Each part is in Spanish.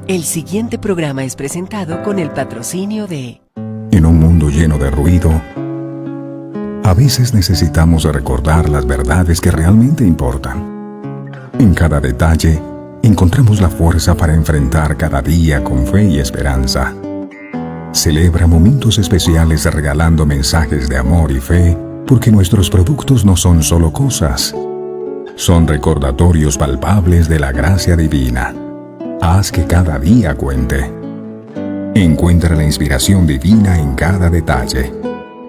El siguiente programa es presentado con el patrocinio de... En un mundo lleno de ruido, a veces necesitamos recordar las verdades que realmente importan. En cada detalle, encontramos la fuerza para enfrentar cada día con fe y esperanza. Celebra momentos especiales regalando mensajes de amor y fe, porque nuestros productos no son solo cosas, son recordatorios palpables de la gracia divina. Haz que cada día cuente. Encuentra la inspiración divina en cada detalle.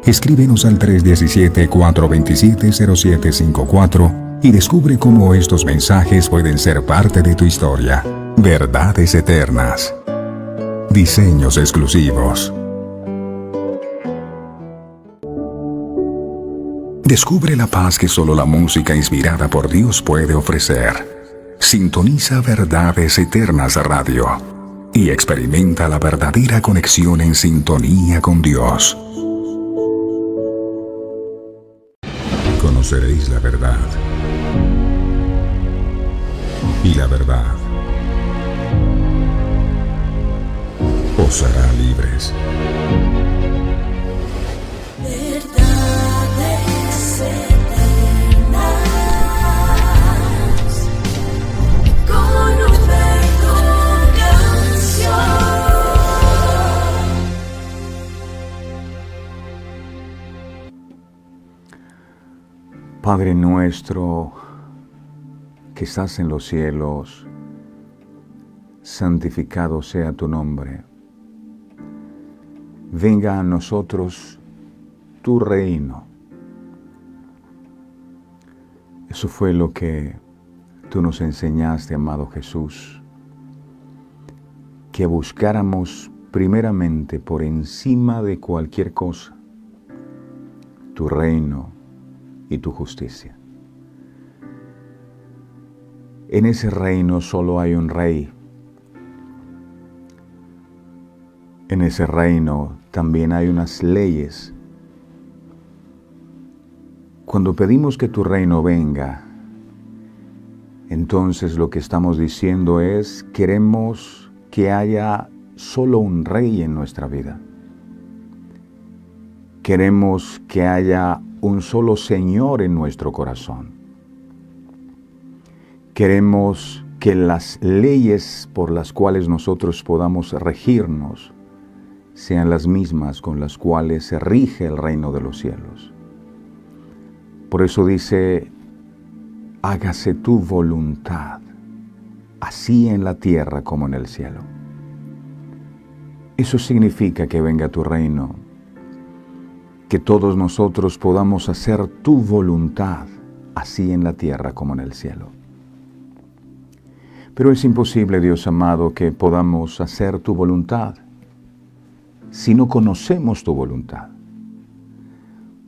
Escríbenos al 317-427-0754 y descubre cómo estos mensajes pueden ser parte de tu historia. Verdades eternas. Diseños exclusivos. Descubre la paz que solo la música inspirada por Dios puede ofrecer. Sintoniza Verdades Eternas Radio y experimenta la verdadera conexión en sintonía con Dios. Conoceréis la verdad, y la verdad os hará libres. Padre nuestro, que estás en los cielos, santificado sea tu nombre. Venga a nosotros tu reino. Eso fue lo que tú nos enseñaste, amado Jesús, que buscáramos primeramente por encima de cualquier cosa tu reino y tu justicia. En ese reino solo hay un rey. En ese reino también hay unas leyes. Cuando pedimos que tu reino venga, entonces lo que estamos diciendo es, queremos que haya solo un rey en nuestra vida. Queremos que haya un solo Señor en nuestro corazón. Queremos que las leyes por las cuales nosotros podamos regirnos sean las mismas con las cuales se rige el reino de los cielos. Por eso dice, hágase tu voluntad, así en la tierra como en el cielo. Eso significa que venga tu reino, que todos nosotros podamos hacer tu voluntad, así en la tierra como en el cielo. Pero es imposible, Dios amado, que podamos hacer tu voluntad si no conocemos tu voluntad.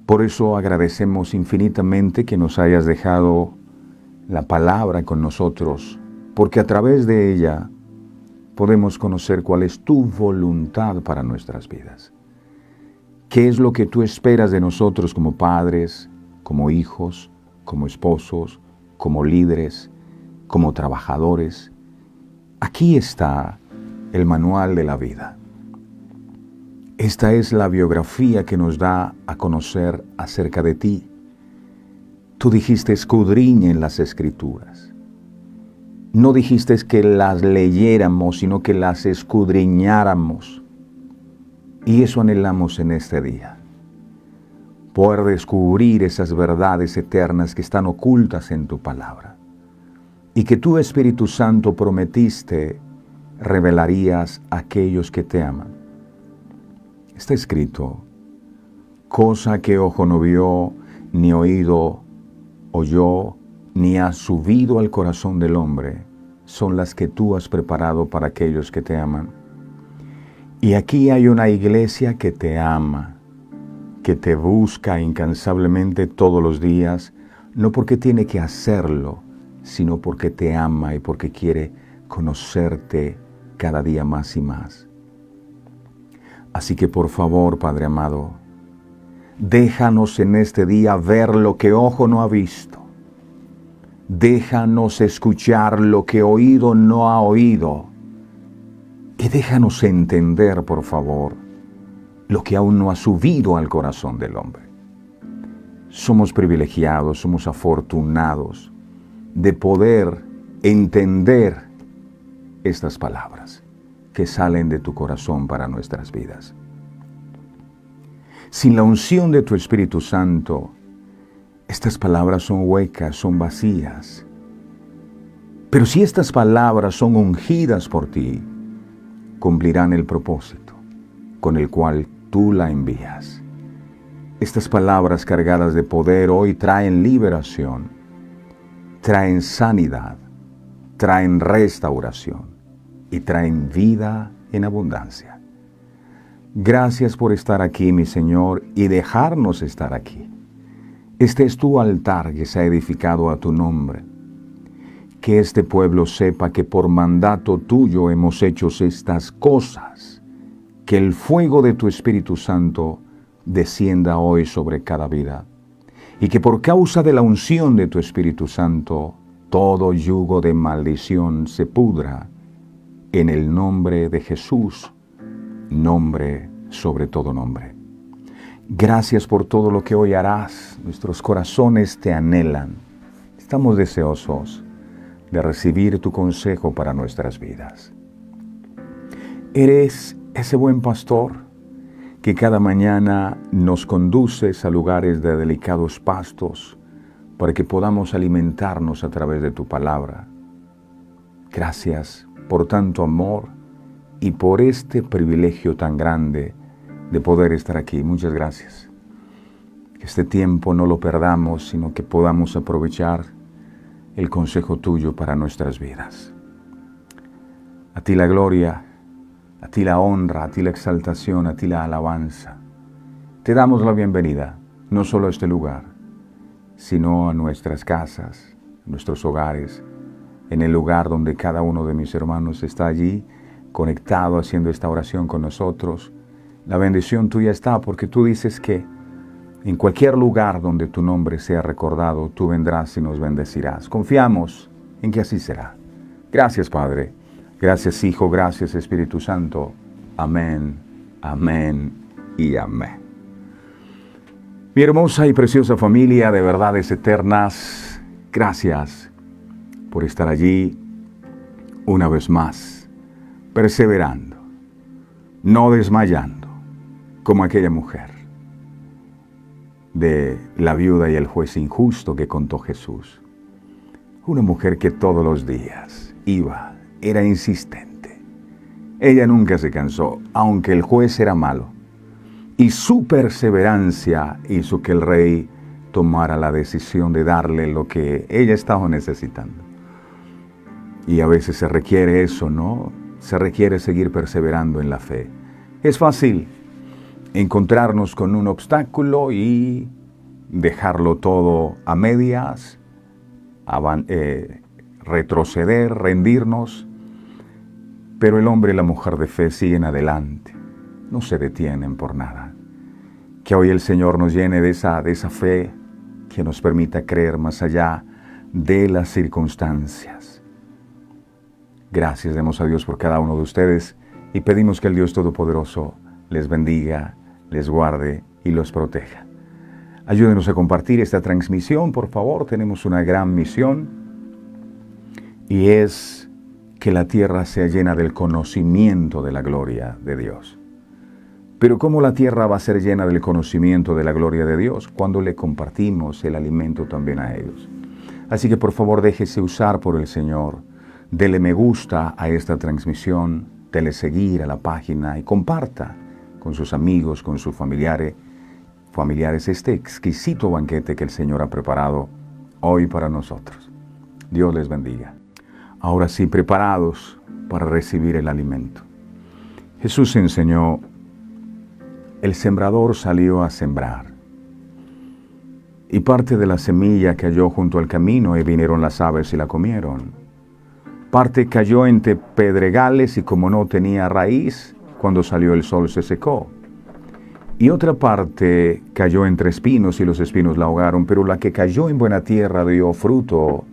Por eso agradecemos infinitamente que nos hayas dejado la palabra con nosotros, porque a través de ella podemos conocer cuál es tu voluntad para nuestras vidas. ¿Qué es lo que tú esperas de nosotros como padres, como hijos, como esposos, como líderes, como trabajadores? Aquí está el manual de la vida. Esta es la biografía que nos da a conocer acerca de ti. Tú dijiste escudriñen las Escrituras. No dijiste que las leyéramos, sino que las escudriñáramos. Y eso anhelamos en este día. Poder descubrir esas verdades eternas que están ocultas en tu palabra. Y que tú, Espíritu Santo, prometiste revelarías a aquellos que te aman. Está escrito, cosa que ojo no vio, ni oído oyó, ni ha subido al corazón del hombre, son las que tú has preparado para aquellos que te aman. Y aquí hay una iglesia que te ama, que te busca incansablemente todos los días, no porque tiene que hacerlo, sino porque te ama y porque quiere conocerte cada día más y más. Así que por favor, Padre amado, déjanos en este día ver lo que ojo no ha visto. Déjanos escuchar lo que oído no ha oído. y déjanos entender, por favor, lo que aún no ha subido al corazón del hombre. Somos privilegiados, somos afortunados de poder entender estas palabras que salen de tu corazón para nuestras vidas. Sin la unción de tu Espíritu Santo, estas palabras son huecas, son vacías. Pero si estas palabras son ungidas por ti, cumplirán el propósito con el cual tú la envías. Estas palabras cargadas de poder hoy traen liberación, traen sanidad, traen restauración y traen vida en abundancia. Gracias por estar aquí, mi Señor, y dejarnos estar aquí. Este es tu altar que se ha edificado a tu nombre. Que este pueblo sepa que por mandato tuyo hemos hecho estas cosas. Que el fuego de tu Espíritu Santo descienda hoy sobre cada vida. Y que por causa de la unción de tu Espíritu Santo, todo yugo de maldición se pudra en el nombre de Jesús, nombre sobre todo nombre. Gracias por todo lo que hoy harás. Nuestros corazones te anhelan. Estamos deseosos de recibir tu consejo para nuestras vidas. Eres ese buen pastor que cada mañana nos conduces a lugares de delicados pastos para que podamos alimentarnos a través de tu palabra. Gracias por tanto amor y por este privilegio tan grande de poder estar aquí. Muchas gracias. Que este tiempo no lo perdamos, sino que podamos aprovechar el consejo tuyo para nuestras vidas. A ti la gloria, a ti la honra, a ti la exaltación, a ti la alabanza. Te damos la bienvenida, no solo a este lugar, sino a nuestras casas, a nuestros hogares, en el lugar donde cada uno de mis hermanos está allí, conectado, haciendo esta oración con nosotros. La bendición tuya está porque tú dices que en cualquier lugar donde tu nombre sea recordado, tú vendrás y nos bendecirás. Confiamos en que así será. Gracias, Padre. Gracias, Hijo. Gracias, Espíritu Santo. Amén, amén y amén. Mi hermosa y preciosa familia de verdades eternas, gracias por estar allí una vez más, perseverando, no desmayando, como aquella mujer de la viuda y el juez injusto que contó Jesús. Una mujer que todos los días iba, era insistente. Ella nunca se cansó, aunque el juez era malo. Y su perseverancia hizo que el rey tomara la decisión de darle lo que ella estaba necesitando. Y a veces se requiere eso, ¿no? Se requiere seguir perseverando en la fe. Es fácil encontrarnos con un obstáculo y dejarlo todo a medias, retroceder, rendirnos. Pero el hombre y la mujer de fe siguen adelante, no se detienen por nada. Que hoy el Señor nos llene de esa fe que nos permita creer más allá de las circunstancias. Gracias demos a Dios por cada uno de ustedes y pedimos que el Dios Todopoderoso les bendiga, les guarde y los proteja. Ayúdenos a compartir esta transmisión, por favor. Tenemos una gran misión y es que la tierra sea llena del conocimiento de la gloria de Dios. Pero ¿cómo la tierra va a ser llena del conocimiento de la gloria de Dios? Cuando le compartimos el alimento también a ellos. Así que por favor déjese usar por el Señor. Dele me gusta a esta transmisión, dele seguir a la página y comparta con sus amigos, con sus familiares este exquisito banquete que el Señor ha preparado hoy para nosotros. Dios les bendiga. Ahora sí, preparados para recibir el alimento. Jesús enseñó, el sembrador salió a sembrar. Y parte de la semilla cayó junto al camino y vinieron las aves y la comieron. Parte cayó entre pedregales y como no tenía raíz, cuando salió el sol se secó. Y otra parte cayó entre espinos y los espinos la ahogaron, pero la que cayó en buena tierra dio fruto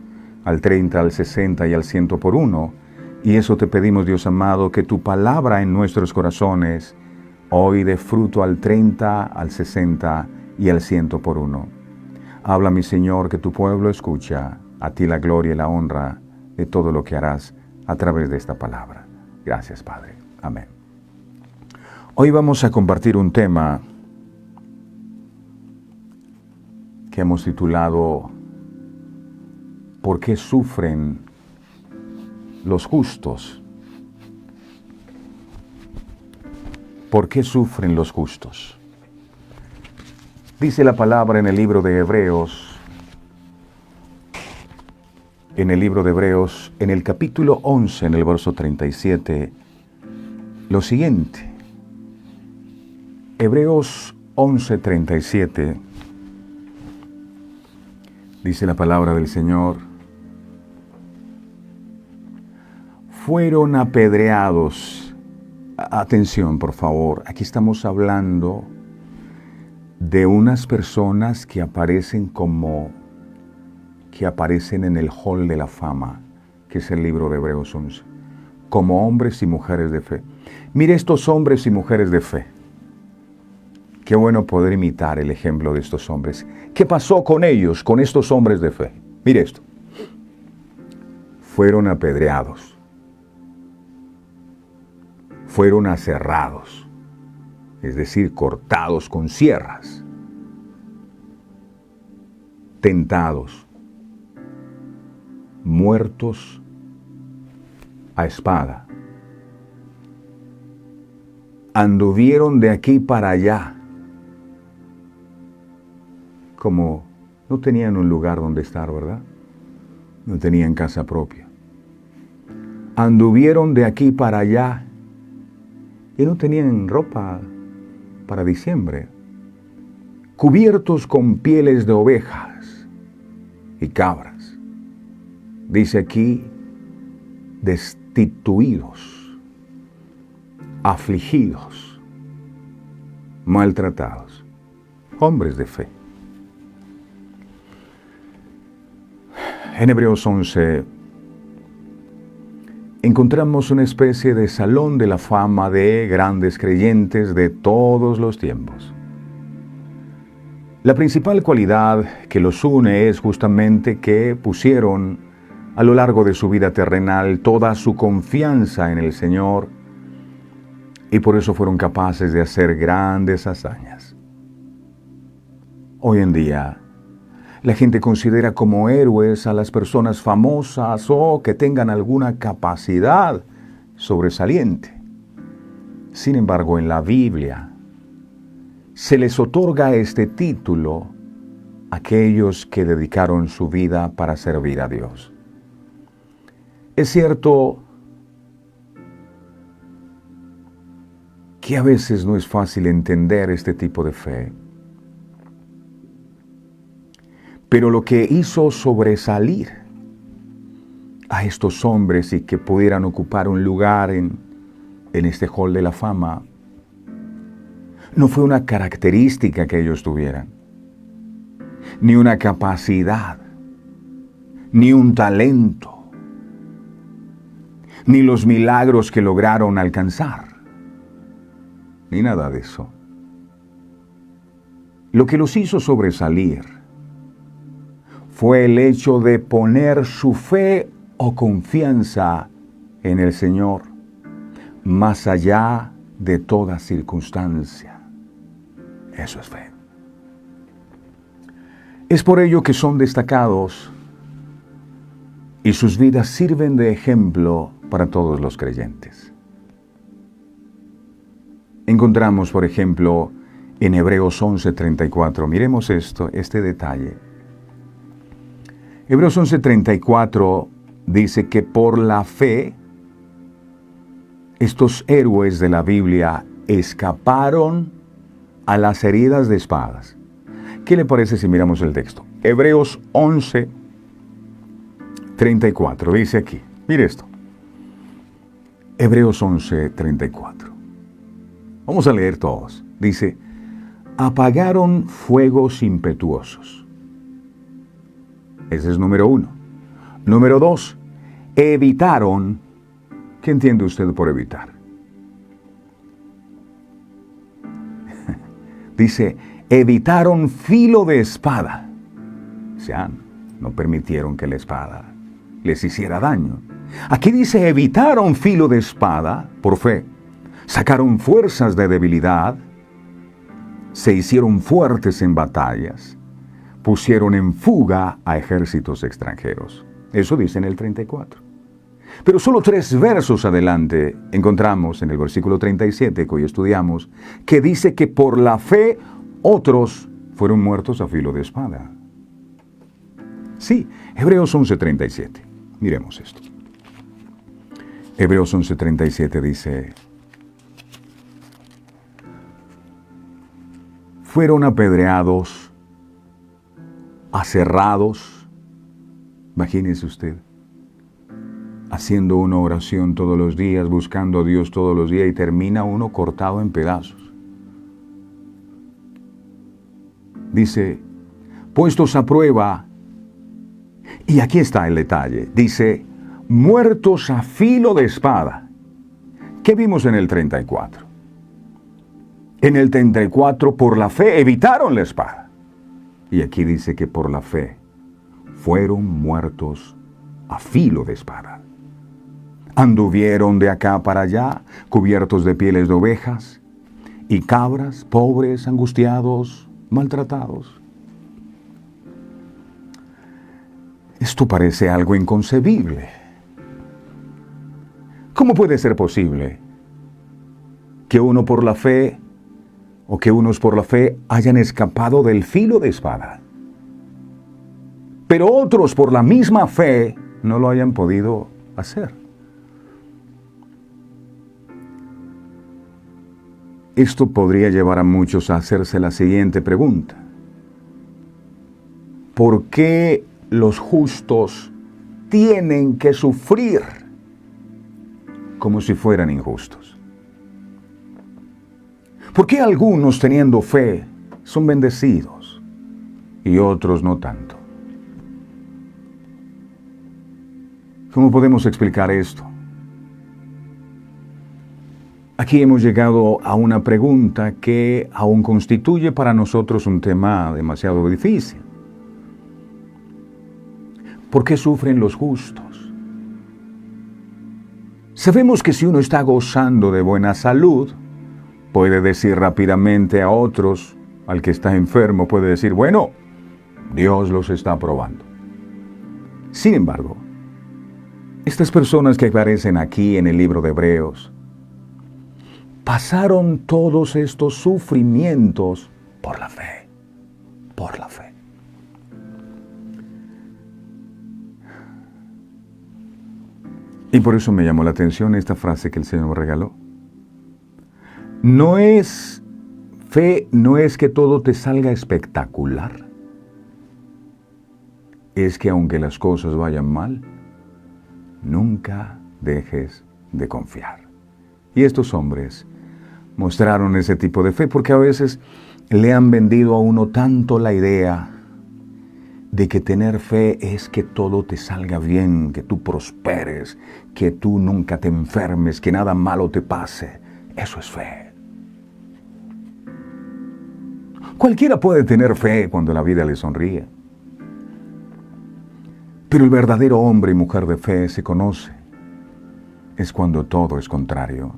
al 30, al 60 y al 100 por uno. Y eso te pedimos, Dios amado, que tu palabra en nuestros corazones hoy dé fruto al 30, al 60 y al 100 por uno. Habla, mi Señor, que tu pueblo escucha. A ti la gloria y la honra de todo lo que harás a través de esta palabra. Gracias, Padre. Amén. Hoy vamos a compartir un tema que hemos titulado ¿Por qué sufren los justos? ¿Por qué sufren los justos? Dice la palabra en el libro de Hebreos, en el capítulo 11, en el verso 37, lo siguiente. Hebreos 11, 37, dice la palabra del Señor: fueron apedreados. Atención, por favor, aquí estamos hablando de unas personas que aparecen en el hall de la fama, que es el libro de Hebreos 11, como hombres y mujeres de fe. Mire estos hombres y mujeres de fe. Qué bueno poder imitar el ejemplo de estos hombres. ¿Qué pasó con ellos, con estos hombres de fe? Mire esto. Fueron apedreados. Fueron aserrados, es decir, cortados con sierras, tentados, muertos a espada. Anduvieron de aquí para allá, como no tenían un lugar donde estar, ¿verdad? No tenían casa propia. Anduvieron de aquí para allá y no tenían ropa para diciembre, cubiertos con pieles de ovejas y cabras. Dice aquí, destituidos, afligidos, maltratados, hombres de fe. En Hebreos 11 encontramos una especie de salón de la fama de grandes creyentes de todos los tiempos. La principal cualidad que los une es justamente que pusieron a lo largo de su vida terrenal toda su confianza en el Señor y por eso fueron capaces de hacer grandes hazañas. Hoy en día, la gente considera como héroes a las personas famosas o que tengan alguna capacidad sobresaliente. Sin embargo, en la Biblia se les otorga este título a aquellos que dedicaron su vida para servir a Dios. Es cierto que a veces no es fácil entender este tipo de fe. Pero lo que hizo sobresalir a estos hombres y que pudieran ocupar un lugar en este hall de la fama, no fue una característica que ellos tuvieran, ni una capacidad, ni un talento, ni los milagros que lograron alcanzar, ni nada de eso. Lo que los hizo sobresalir fue el hecho de poner su fe o confianza en el Señor, más allá de toda circunstancia. Eso es fe. Es por ello que son destacados y sus vidas sirven de ejemplo para todos los creyentes. Encontramos, por ejemplo, en Hebreos 11:34, miremos este detalle. Hebreos 11:34 dice que por la fe, estos héroes de la Biblia escaparon a las heridas de espadas. ¿Qué le parece si miramos el texto? Hebreos 11:34 dice aquí, mire esto. Hebreos 11:34. Vamos a leer todos. Dice, apagaron fuegos impetuosos. Ese es número 1. Número 2, evitaron ¿Qué entiende usted por evitar? Dice, evitaron filo de espada. O sea, no permitieron que la espada les hiciera daño. Aquí dice, evitaron filo de espada por fe. Sacaron fuerzas de debilidad. Se hicieron fuertes en batallas. Pusieron en fuga a ejércitos extranjeros. Eso dice en el 34. Pero solo 3 versos adelante encontramos en el versículo 37 que hoy estudiamos, que dice que por la fe otros fueron muertos a filo de espada. Sí, Hebreos 11:37. Miremos esto. Hebreos 11:37 dice, fueron apedreados, aserrados. Imagínese usted, haciendo una oración todos los días, buscando a Dios todos los días, y termina uno cortado en pedazos. Dice, puestos a prueba, y aquí está el detalle, dice, muertos a filo de espada. ¿Qué vimos en el 34? En el 34, por la fe, evitaron la espada. Y aquí dice que por la fe fueron muertos a filo de espada. Anduvieron de acá para allá, cubiertos de pieles de ovejas y cabras, pobres, angustiados, maltratados. Esto parece algo inconcebible. ¿Cómo puede ser posible que uno por la fe o que unos por la fe hayan escapado del filo de espada, pero otros por la misma fe no lo hayan podido hacer? Esto podría llevar a muchos a hacerse la siguiente pregunta: ¿por qué los justos tienen que sufrir como si fueran injustos? ¿Por qué algunos teniendo fe son bendecidos y otros no tanto? ¿Cómo podemos explicar esto? Aquí hemos llegado a una pregunta que aún constituye para nosotros un tema demasiado difícil. ¿Por qué sufren los justos? Sabemos que si uno está gozando de buena salud, puede decir rápidamente a otros, al que está enfermo, puede decir, bueno, Dios los está probando. Sin embargo, estas personas que aparecen aquí en el libro de Hebreos, pasaron todos estos sufrimientos por la fe, por la fe. Y por eso me llamó la atención esta frase que el Señor me regaló. No es fe, no es que todo te salga espectacular. Es que aunque las cosas vayan mal, nunca dejes de confiar. Y estos hombres mostraron ese tipo de fe porque a veces le han vendido a uno tanto la idea de que tener fe es que todo te salga bien, que tú prosperes, que tú nunca te enfermes, que nada malo te pase. Eso es fe. Cualquiera puede tener fe cuando la vida le sonríe. Pero el verdadero hombre y mujer de fe se conoce. Es cuando todo es contrario.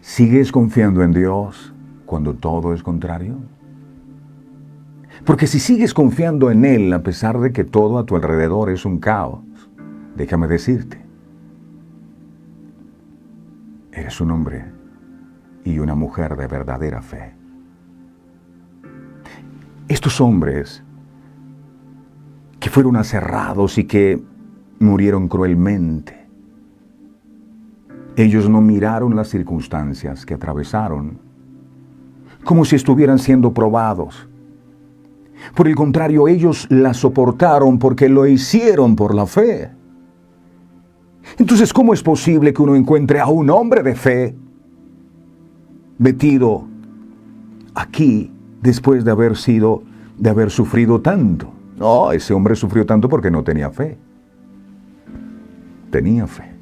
¿Sigues confiando en Dios cuando todo es contrario? Porque si sigues confiando en Él a pesar de que todo a tu alrededor es un caos, déjame decirte, eres un hombre y una mujer de verdadera fe. Estos hombres que fueron aserrados y que murieron cruelmente, ellos no miraron las circunstancias que atravesaron como si estuvieran siendo probados. Por el contrario, ellos la soportaron porque lo hicieron por la fe. Entonces, ¿cómo es posible que uno encuentre a un hombre de fe metido aquí después de haber sufrido tanto? No, ese hombre sufrió tanto porque no tenía fe. Tenía fe.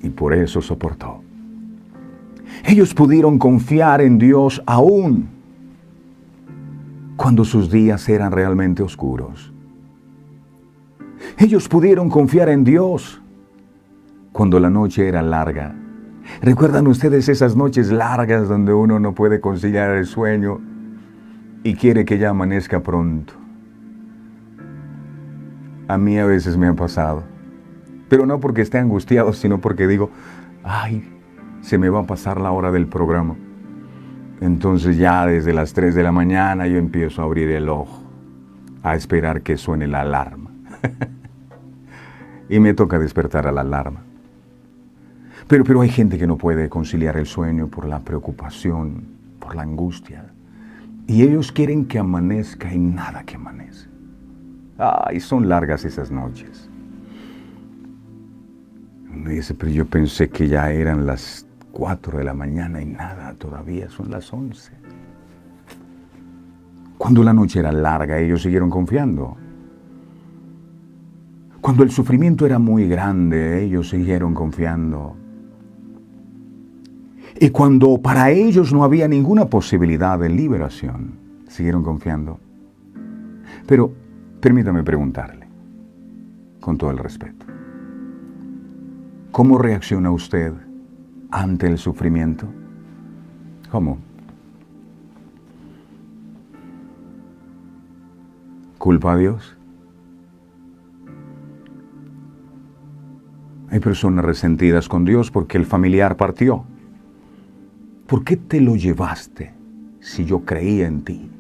y por eso soportó. Ellos pudieron confiar en Dios aún cuando sus días eran realmente oscuros. Ellos pudieron confiar en Dios cuando la noche era larga. ¿Recuerdan ustedes esas noches largas donde uno no puede conciliar el sueño y quiere que ya amanezca pronto? A mí a veces me ha pasado, pero no porque esté angustiado, sino porque digo, ay, se me va a pasar la hora del programa. Entonces ya desde las 3 de la mañana yo empiezo a abrir el ojo, a esperar que suene la alarma. Y me toca despertar a la alarma. Pero hay gente que no puede conciliar el sueño por la preocupación, por la angustia. Y ellos quieren que amanezca y nada que amanece. Ay, son largas esas noches. Me dice, pero yo pensé que ya eran las 4 de la mañana y nada, todavía son las 11. Cuando la noche era larga, ellos siguieron confiando. Cuando el sufrimiento era muy grande, ellos siguieron confiando. Y cuando para ellos no había ninguna posibilidad de liberación, siguieron confiando. Pero permítame preguntarle, con todo el respeto, ¿cómo reacciona usted ante el sufrimiento? ¿Cómo? ¿Culpa a Dios? Hay personas resentidas con Dios porque el familiar partió. ¿Por qué te lo llevaste si yo creía en ti?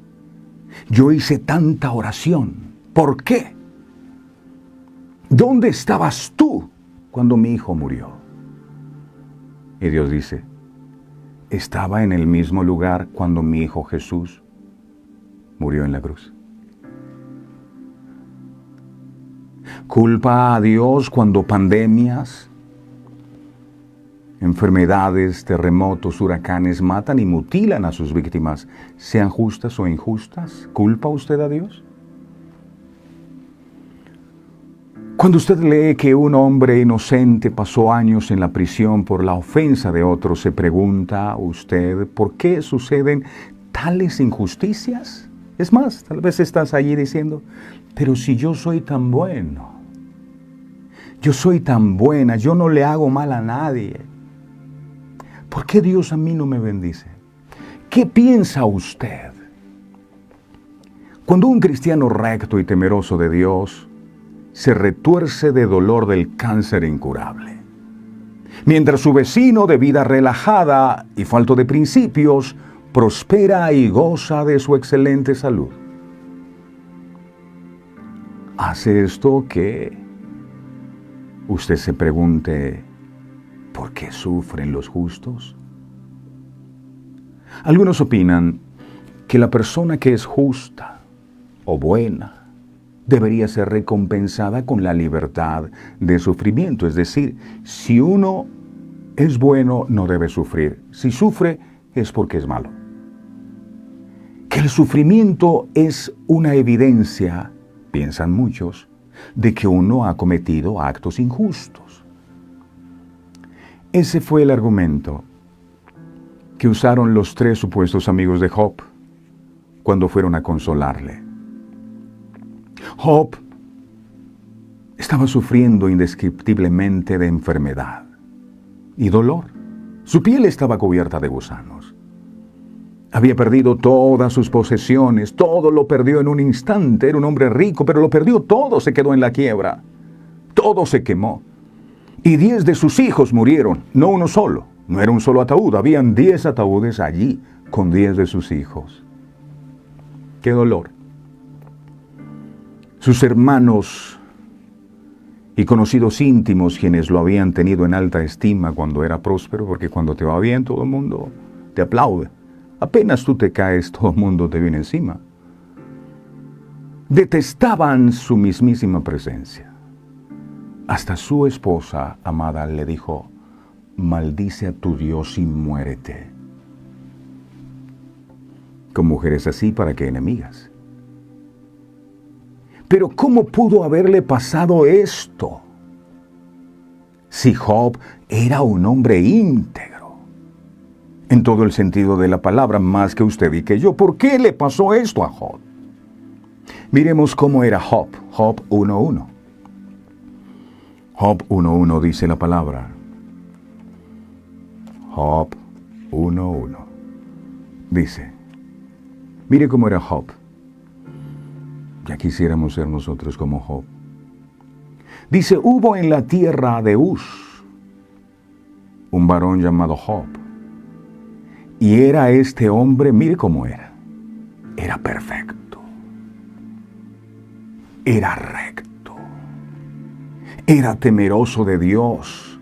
Yo hice tanta oración. ¿Por qué? ¿Dónde estabas tú cuando mi hijo murió? Y Dios dice, estaba en el mismo lugar cuando mi hijo Jesús murió en la cruz. Culpa a Dios cuando pandemias, enfermedades, terremotos, huracanes matan y mutilan a sus víctimas, sean justas o injustas. ¿Culpa usted a Dios? Cuando usted lee que un hombre inocente pasó años en la prisión por la ofensa de otro, se pregunta usted, ¿por qué suceden tales injusticias? Es más, tal vez estás allí diciendo, pero si yo soy tan bueno, yo soy tan buena, yo no le hago mal a nadie, ¿por qué Dios a mí no me bendice? ¿Qué piensa usted? Cuando un cristiano recto y temeroso de Dios se retuerce de dolor del cáncer incurable, mientras su vecino de vida relajada y falto de principios prospera y goza de su excelente salud. ¿Hace esto que usted se pregunte, ¿por qué sufren los justos? Algunos opinan que la persona que es justa o buena debería ser recompensada con la libertad de sufrimiento. Es decir, si uno es bueno, no debe sufrir. Si sufre, es porque es malo. Que el sufrimiento es una evidencia, piensan muchos, de que uno ha cometido actos injustos. Ese fue el argumento que usaron los 3 supuestos amigos de Job cuando fueron a consolarle. Job estaba sufriendo indescriptiblemente de enfermedad y dolor. Su piel estaba cubierta de gusanos. Había perdido todas sus posesiones, todo lo perdió en un instante. Era un hombre rico, pero lo perdió todo, se quedó en la quiebra. Todo se quemó. Y 10 de sus hijos murieron, no uno solo. No era un solo ataúd, habían 10 ataúdes allí con 10 de sus hijos. ¡Qué dolor! Sus hermanos y conocidos íntimos, quienes lo habían tenido en alta estima cuando era próspero, porque cuando te va bien todo el mundo te aplaude. Apenas tú te caes, todo el mundo te viene encima. Detestaban su mismísima presencia. Hasta su esposa amada le dijo, maldice a tu Dios y muérete. Con mujeres así, ¿para qué enemigas? Pero ¿cómo pudo haberle pasado esto si Job era un hombre íntegro, en todo el sentido de la palabra, más que usted y que yo. ¿Por qué le pasó esto a Job? Miremos cómo era Job. Job 1:1. Job 1:1 dice la palabra. Job 1:1. Dice, mire cómo era Job. Ya quisiéramos ser nosotros como Job. Dice, hubo en la tierra de Uz un varón llamado Job. Y era este hombre, mire cómo era. Era perfecto. Era recto. Era temeroso de Dios.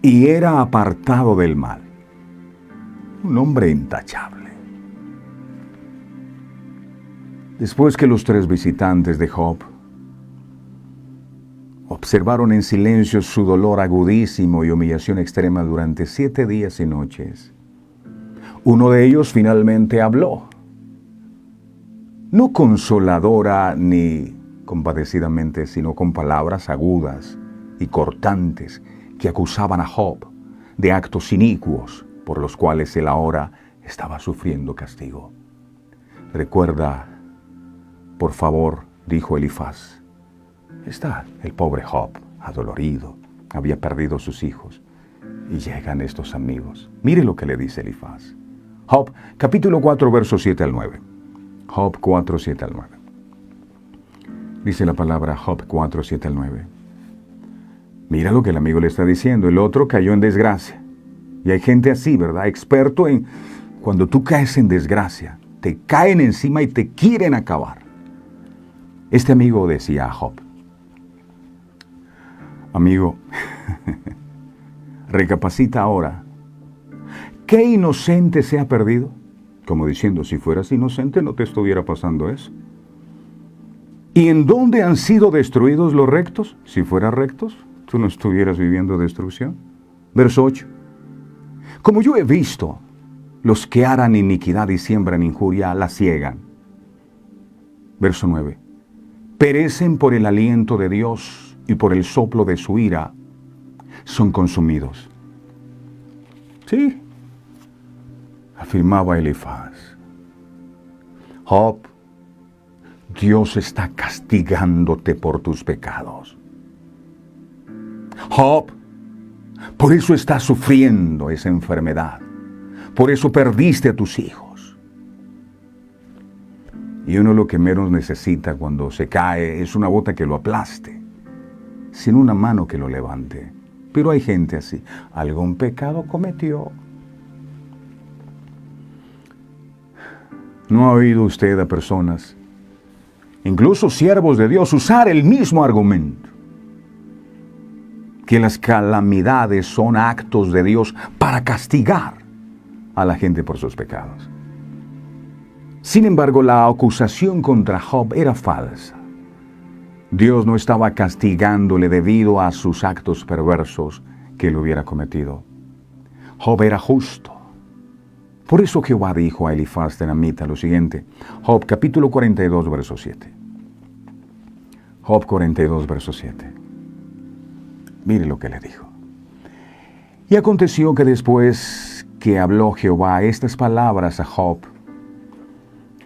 Y era apartado del mal. Un hombre intachable. Después que los 3 visitantes de Job observaron en silencio su dolor agudísimo y humillación extrema durante 7 días y noches, uno de ellos finalmente habló. No consoladora ni compadecidamente, sino con palabras agudas y cortantes que acusaban a Job de actos inicuos por los cuales él ahora estaba sufriendo castigo. Recuerda, por favor, dijo Elifaz, está el pobre Job, adolorido, había perdido sus hijos, y llegan estos amigos. Mire lo que le dice Elifaz. Job, capítulo 4, versos 7 al 9. Job 4, 7 al 9. Dice la palabra Job 4, 7 al 9. Mira lo que el amigo le está diciendo. El otro cayó en desgracia. Y hay gente así, ¿verdad? Experto en cuando tú caes en desgracia, te caen encima y te quieren acabar. Este amigo decía a Job, amigo, recapacita ahora. ¿Qué inocente se ha perdido? Como diciendo, si fueras inocente no te estuviera pasando eso. ¿Y en dónde han sido destruidos los rectos? Si fueras rectos, tú no estuvieras viviendo destrucción. Verso 8. Como yo he visto, los que harán iniquidad y siembran injuria la ciegan. Verso 9. Perecen por el aliento de Dios y por el soplo de su ira son consumidos. Sí, afirmaba Elifaz. Job, Dios está castigándote por tus pecados. Job, por eso estás sufriendo esa enfermedad. Por eso perdiste a tus hijos. Y uno lo que menos necesita cuando se cae es una bota que lo aplaste, sino una mano que lo levante. Pero hay gente así. Algún pecado cometió. ¿No ha oído usted a personas, incluso siervos de Dios, usar el mismo argumento? Que las calamidades son actos de Dios para castigar a la gente por sus pecados. Sin embargo, la acusación contra Job era falsa. Dios no estaba castigándole debido a sus actos perversos que él hubiera cometido. Job era justo. Por eso Jehová dijo a Elifaz tenamita lo siguiente. Job capítulo 42, verso 7. Job 42, verso 7. Mire lo que le dijo. Y aconteció que después que habló Jehová estas palabras a Job,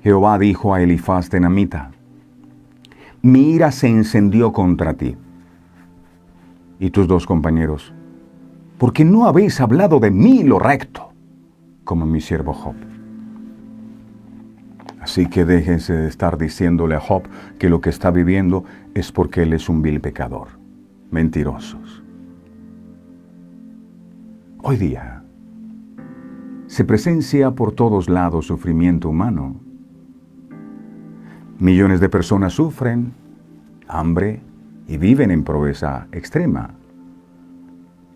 Jehová dijo a Elifaz tenamita, mi ira se encendió contra ti y tus 2 compañeros, porque no habéis hablado de mí lo recto, como mi siervo Job. Así que déjense de estar diciéndole a Job que lo que está viviendo es porque él es un vil pecador. Mentirosos. Hoy día se presencia por todos lados sufrimiento humano. Millones de personas sufren hambre y viven en pobreza extrema,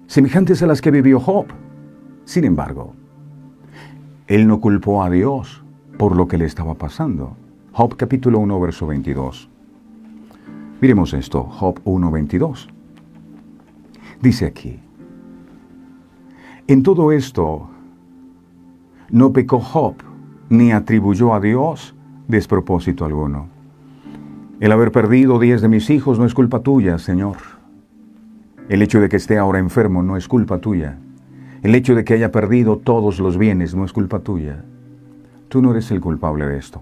semejantes a las que vivió Job. Sin embargo, él no culpó a Dios por lo que le estaba pasando. Job capítulo 1, verso 22. Miremos esto, Job 1, 22. Dice aquí, en todo esto no pecó Job, ni atribuyó a Dios despropósito alguno. El haber perdido 10 de mis hijos no es culpa tuya, Señor. El hecho de que esté ahora enfermo no es culpa tuya. El hecho de que haya perdido todos los bienes no es culpa tuya. Tú no eres el culpable de esto.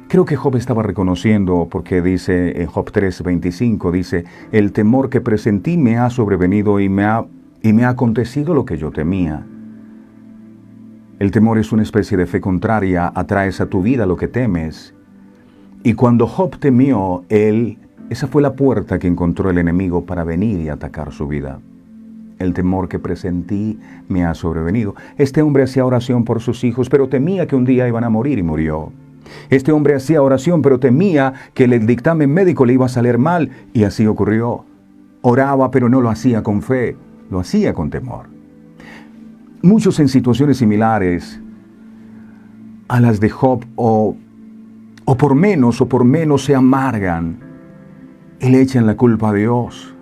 Creo que Job estaba reconociendo, porque dice en Job 3:25, dice, el temor que presentí me ha sobrevenido y me ha acontecido lo que yo temía. El temor es una especie de fe contraria, atraes a tu vida lo que temes. Y cuando Job temió, esa fue la puerta que encontró el enemigo para venir y atacar su vida. El temor que presentí me ha sobrevenido. Este hombre hacía oración por sus hijos, pero temía que un día iban a morir y murió. Este hombre hacía oración, pero temía que el dictamen médico le iba a salir mal, y así ocurrió. Oraba, pero no lo hacía con fe, lo hacía con temor. Muchos en situaciones similares a las de Job, o por menos se amargan y le echan la culpa a Dios,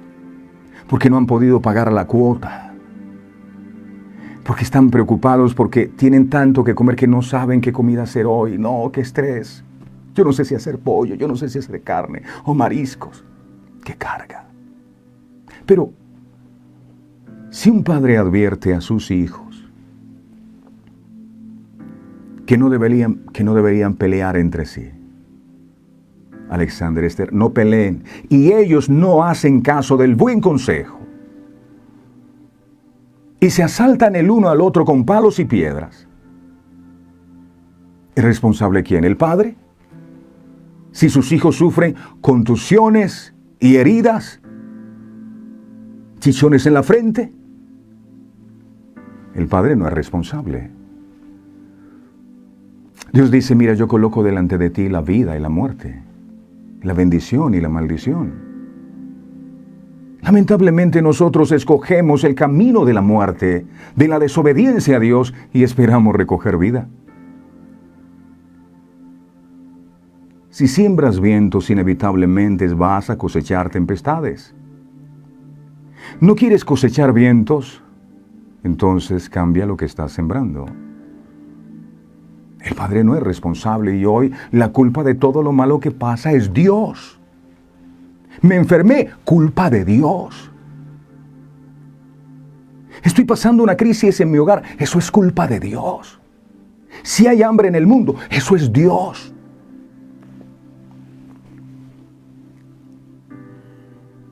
porque no han podido pagar la cuota, porque están preocupados, porque tienen tanto que comer que no saben qué comida hacer hoy. No, qué estrés. Yo no sé si hacer pollo, yo no sé si hacer carne o mariscos. Qué carga. Pero si un padre advierte a sus hijos que no deberían pelear entre sí, Alexander, Esther, no peleen, y ellos no hacen caso del buen consejo, y se asaltan el uno al otro con palos y piedras, ¿es responsable quién? ¿El padre? Si sus hijos sufren contusiones y heridas, chichones en la frente, el padre no es responsable. Dios dice, mira, yo coloco delante de ti la vida y la muerte, la bendición y la maldición. Lamentablemente nosotros escogemos el camino de la muerte, de la desobediencia a Dios, y esperamos recoger vida. Si siembras vientos, inevitablemente vas a cosechar tempestades. ¿No quieres cosechar vientos? Entonces cambia lo que estás sembrando. El padre no es responsable, y hoy la culpa de todo lo malo que pasa es Dios. Me enfermé, culpa de Dios. Estoy pasando una crisis en mi hogar, eso es culpa de Dios. Si hay hambre en el mundo, eso es Dios.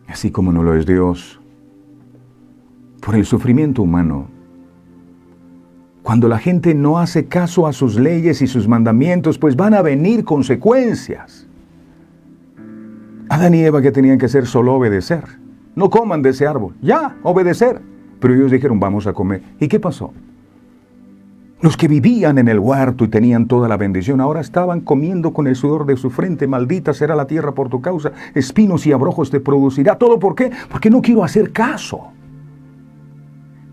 Así como no lo es Dios, por el sufrimiento humano, cuando la gente no hace caso a sus leyes y sus mandamientos, pues van a venir consecuencias. Adán y Eva, que tenían que hacer, solo obedecer. No coman de ese árbol, ya, obedecer. Pero ellos dijeron, vamos a comer. ¿Y qué pasó? Los que vivían en el huerto y tenían toda la bendición, ahora estaban comiendo con el sudor de su frente. Maldita será la tierra por tu causa, espinos y abrojos te producirá. ¿Todo por qué? Porque no quiero hacer caso.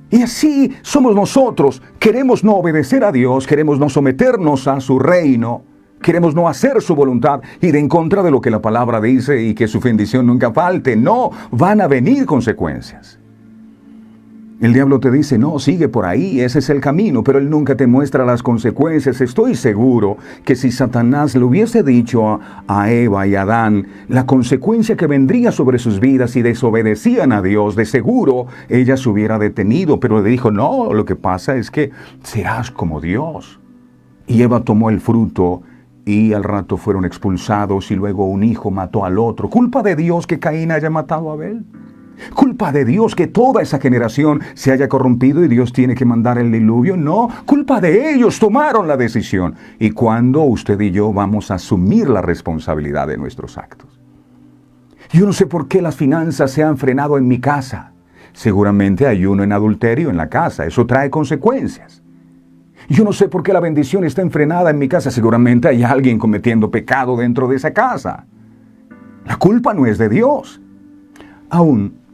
Y así somos nosotros. Queremos no obedecer a Dios, queremos no someternos a su reino, queremos no hacer su voluntad, ir en contra de lo que la palabra dice y que su bendición nunca falte. No, van a venir consecuencias. El diablo te dice, no, sigue por ahí, ese es el camino, pero él nunca te muestra las consecuencias. Estoy seguro que si Satanás le hubiese dicho a Eva y a Adán la consecuencia que vendría sobre sus vidas si desobedecían a Dios, de seguro ella se hubiera detenido, pero le dijo, no, lo que pasa es que serás como Dios. Y Eva tomó el fruto y al rato fueron expulsados, y luego un hijo mató al otro. ¿Culpa de Dios que Caín haya matado a Abel? ¿Culpa de Dios que toda esa generación se haya corrompido y Dios tiene que mandar el diluvio? No, culpa de ellos, tomaron la decisión. ¿Y cuándo usted y yo vamos a asumir la responsabilidad de nuestros actos? Yo no sé por qué las finanzas se han frenado en mi casa. Seguramente hay uno en adulterio en la casa, eso trae consecuencias. Yo no sé por qué la bendición está enfrenada en mi casa, seguramente hay alguien cometiendo pecado dentro de esa casa. La culpa no es de Dios. Aún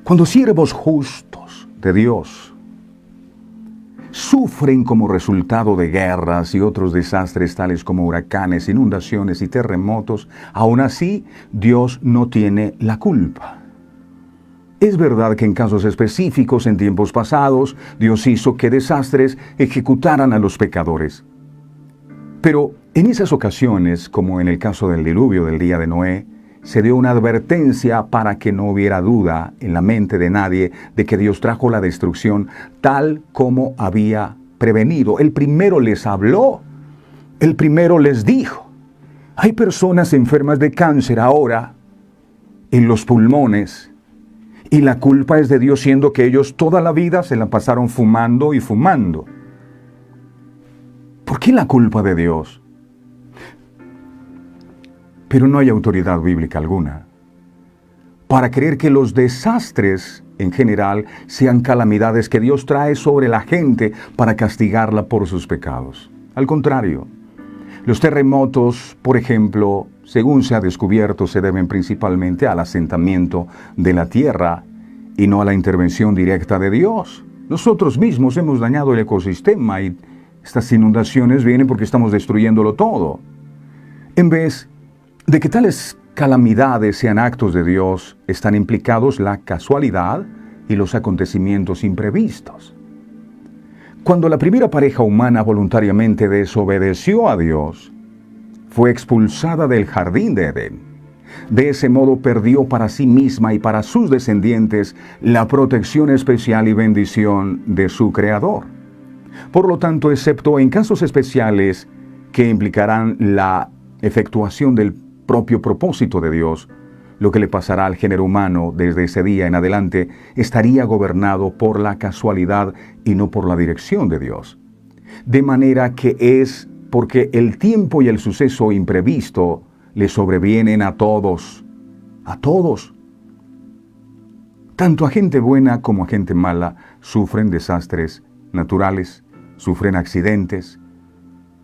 cuando siervos justos de Dios sufren como resultado de guerras y otros desastres tales como huracanes, inundaciones y terremotos, aún así Dios no tiene la culpa. Es verdad que en casos específicos, en tiempos pasados, Dios hizo que desastres ejecutaran a los pecadores. Pero en esas ocasiones, como en el caso del diluvio del día de Noé, se dio una advertencia para que no hubiera duda en la mente de nadie de que Dios trajo la destrucción tal como había prevenido. El primero les habló, el primero les dijo. Hay personas enfermas de cáncer ahora en los pulmones y la culpa es de Dios, siendo que ellos toda la vida se la pasaron fumando y fumando. ¿Por qué la culpa de Dios? Pero no hay autoridad bíblica alguna para creer que los desastres en general sean calamidades que Dios trae sobre la gente para castigarla por sus pecados. Al contrario, los terremotos, por ejemplo, según se ha descubierto, se deben principalmente al asentamiento de la tierra y no a la intervención directa de Dios. Nosotros mismos hemos dañado el ecosistema y estas inundaciones vienen porque estamos destruyéndolo todo. En vez de que tales calamidades sean actos de Dios, están implicados la casualidad y los acontecimientos imprevistos. Cuando la primera pareja humana voluntariamente desobedeció a Dios, fue expulsada del jardín de Edén. De ese modo perdió para sí misma y para sus descendientes la protección especial y bendición de su Creador. Por lo tanto, excepto en casos especiales que implicarán la efectuación del propio propósito de Dios, lo que le pasará al género humano desde ese día en adelante estaría gobernado por la casualidad y no por la dirección de Dios. De manera que es porque el tiempo y el suceso imprevisto le sobrevienen a todos. A todos. Tanto a gente buena como a gente mala sufren desastres naturales, sufren accidentes,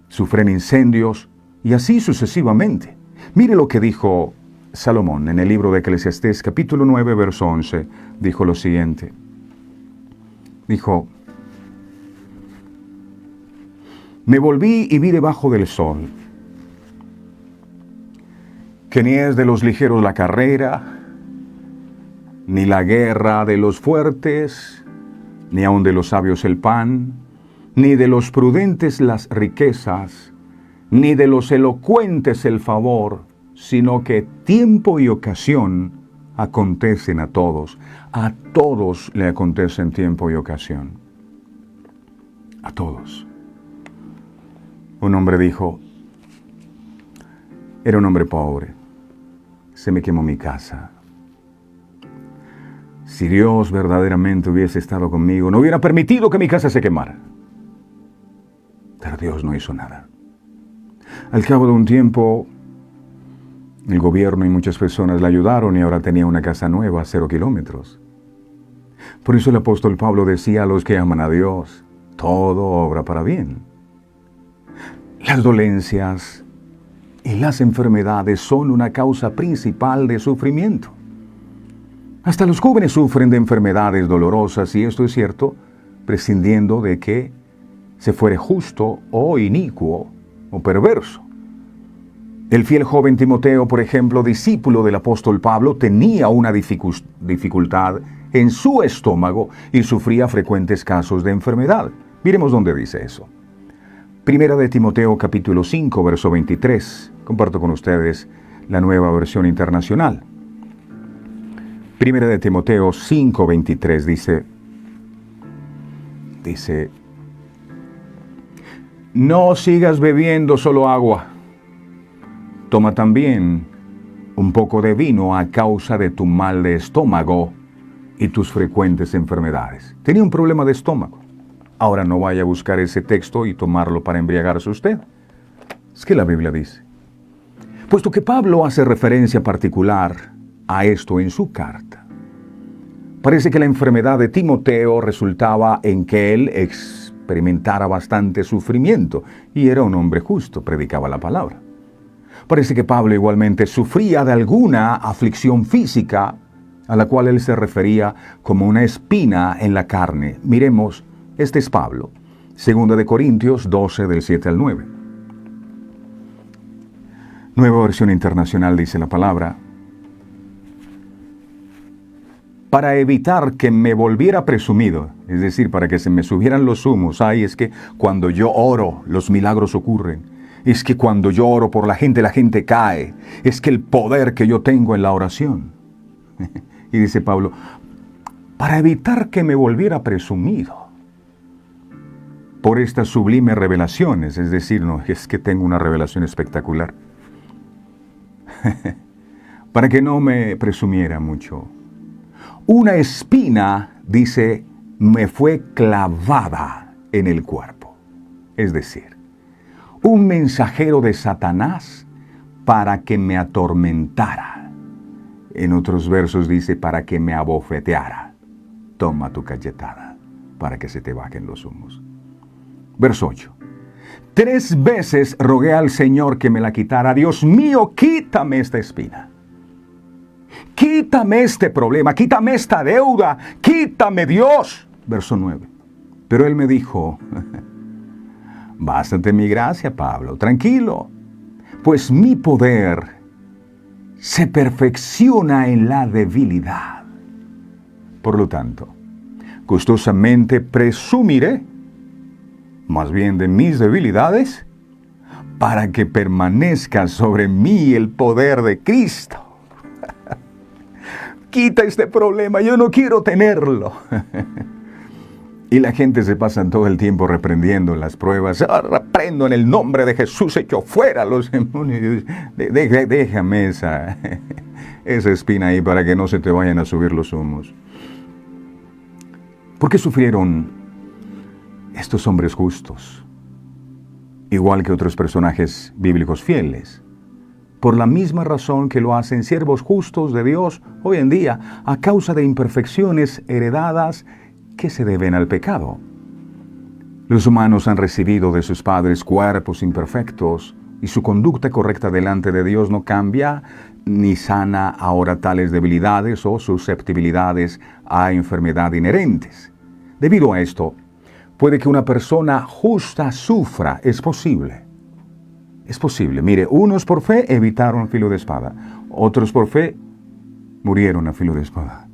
sufren incendios y así sucesivamente. Mire lo que dijo Salomón en el libro de Eclesiastés, capítulo 9, verso 11. Dijo lo siguiente. Dijo: me volví y vi debajo del sol que ni es de los ligeros la carrera, ni la guerra de los fuertes, ni aun de los sabios el pan, ni de los prudentes las riquezas, ni de los elocuentes el favor, sino que tiempo y ocasión acontecen a todos. A todos le acontecen tiempo y ocasión. A todos. Un hombre dijo, era un hombre pobre, se me quemó mi casa. Si Dios verdaderamente hubiese estado conmigo, no hubiera permitido que mi casa se quemara. Pero Dios no hizo nada. Al cabo de un tiempo, el gobierno y muchas personas le ayudaron y ahora tenía una casa nueva a 0 kilómetros. Por eso el apóstol Pablo decía a los que aman a Dios, todo obra para bien. Las dolencias y las enfermedades son una causa principal de sufrimiento. Hasta los jóvenes sufren de enfermedades dolorosas, y esto es cierto, prescindiendo de que se fuere justo o inicuo o perverso. El fiel joven Timoteo, por ejemplo, discípulo del apóstol Pablo, tenía una dificultad en su estómago y sufría frecuentes casos de enfermedad. Miremos dónde dice eso. Primera de Timoteo, capítulo 5, verso 23. Comparto con ustedes la Nueva Versión Internacional. Primera de Timoteo 5, 23 dice, no sigas bebiendo solo agua. Toma también un poco de vino a causa de tu mal de estómago y tus frecuentes enfermedades. Tenía un problema de estómago. Ahora no vaya a buscar ese texto y tomarlo para embriagarse usted. Es que la Biblia dice. Puesto que Pablo hace referencia particular a esto en su carta, parece que la enfermedad de Timoteo resultaba en que él experimentara bastante sufrimiento y era un hombre justo, predicaba la palabra. Parece que Pablo igualmente sufría de alguna aflicción física a la cual él se refería como una espina en la carne. Miremos, este es Pablo, 2 de Corintios 12, del 7 al 9. Nueva Versión Internacional dice la palabra: para evitar que me volviera presumido, es decir, para que se me subieran los humos. Ay, es que cuando yo oro, los milagros ocurren. Es que cuando yo oro por la gente cae. Es que el poder que yo tengo en la oración. Y dice Pablo, para evitar que me volviera presumido por estas sublimes revelaciones, es decir, no, es que tengo una revelación espectacular. Para que no me presumiera mucho. Una espina, dice, me fue clavada en el cuerpo. Es decir, un mensajero de Satanás para que me atormentara. En otros versos dice, para que me abofeteara. Toma tu cachetada para que se te bajen los humos. Verso 8. 3 veces rogué al Señor que me la quitara. Dios mío, quítame esta espina. Quítame este problema, quítame esta deuda, quítame Dios. Verso 9. Pero Él me dijo, bástate mi gracia, Pablo, tranquilo, pues mi poder se perfecciona en la debilidad. Por lo tanto, gustosamente presumiré, más bien de mis debilidades, para que permanezca sobre mí el poder de Cristo. Quita este problema, yo no quiero tenerlo. Y la gente se pasa todo el tiempo reprendiendo las pruebas. Reprendo en el nombre de Jesús, echo fuera los demonios. Déjame esa espina ahí para que no se te vayan a subir los humos. ¿Por qué sufrieron estos hombres justos? Igual que otros personajes bíblicos fieles. Por la misma razón que lo hacen siervos justos de Dios hoy en día, a causa de imperfecciones heredadas que se deben al pecado. Los humanos han recibido de sus padres cuerpos imperfectos y su conducta correcta delante de Dios no cambia ni sana ahora tales debilidades o susceptibilidades a enfermedad inherentes. Debido a esto, puede que una persona justa sufra, es posible. Es posible. Mire, unos por fe evitaron filo de espada, otros por fe murieron a filo de espada.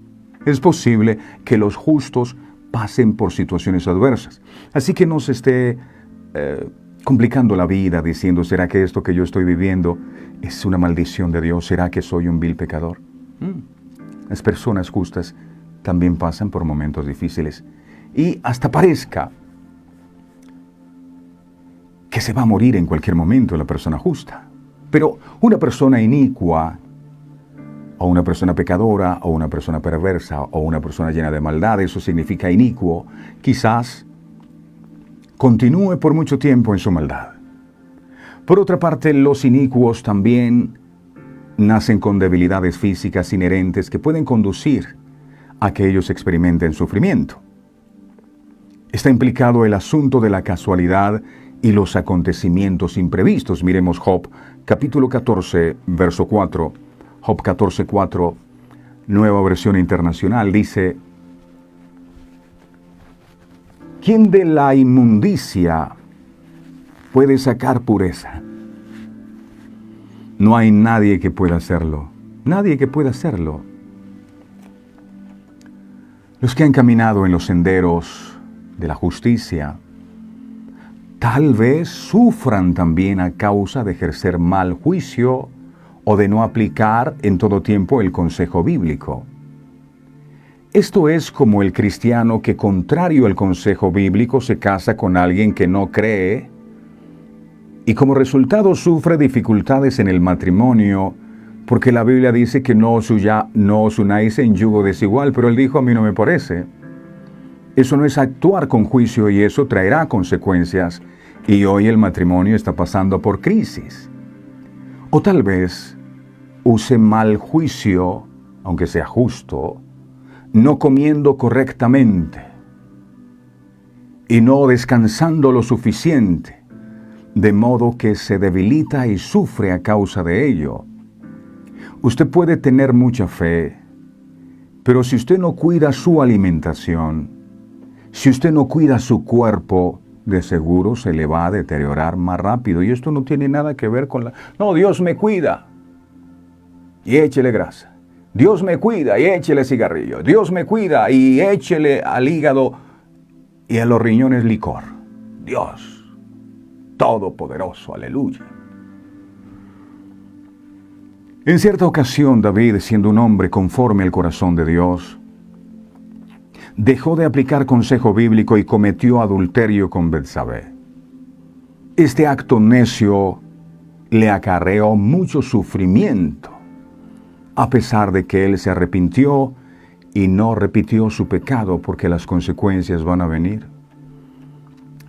Es posible que los justos pasen por situaciones adversas. Así que no se esté complicando la vida diciendo, ¿será que esto que yo estoy viviendo es una maldición de Dios? ¿Será que soy un vil pecador? Las personas justas también pasan por momentos difíciles. Y hasta parezca que se va a morir en cualquier momento la persona justa. Pero una persona inicua, o una persona pecadora, o una persona perversa, o una persona llena de maldad, eso significa inicuo, quizás continúe por mucho tiempo en su maldad. Por otra parte, los inicuos también nacen con debilidades físicas inherentes que pueden conducir a que ellos experimenten sufrimiento. Está implicado el asunto de la casualidad y los acontecimientos imprevistos. Miremos Job, capítulo 14, verso 4. Job 14, 4, Nueva Versión Internacional, dice, ¿quién de la inmundicia puede sacar pureza? No hay nadie que pueda hacerlo. Nadie que pueda hacerlo. Los que han caminado en los senderos de la justicia, tal vez sufran también a causa de ejercer mal juicio o de no aplicar en todo tiempo el consejo bíblico. Esto es como el cristiano que, contrario al consejo bíblico, se casa con alguien que no cree y como resultado sufre dificultades en el matrimonio, porque la Biblia dice que no os unáis en yugo desigual, pero él dijo, a mí no me parece. Eso no es actuar con juicio y eso traerá consecuencias. Y hoy el matrimonio está pasando por crisis. O tal vez use mal juicio, aunque sea justo, no comiendo correctamente y no descansando lo suficiente, de modo que se debilita y sufre a causa de ello. Usted puede tener mucha fe, pero si usted no cuida su alimentación, si usted no cuida su cuerpo, de seguro se le va a deteriorar más rápido. Y esto no tiene nada que ver con No, Dios me cuida y échele grasa. Dios me cuida y échele cigarrillo. Dios me cuida y échele al hígado y a los riñones licor. Dios. Todopoderoso, aleluya. En cierta ocasión, David, siendo un hombre conforme al corazón de Dios, dejó de aplicar consejo bíblico y cometió adulterio con Betsabé. Este acto necio le acarreó mucho sufrimiento, a pesar de que él se arrepintió y no repitió su pecado, porque las consecuencias van a venir.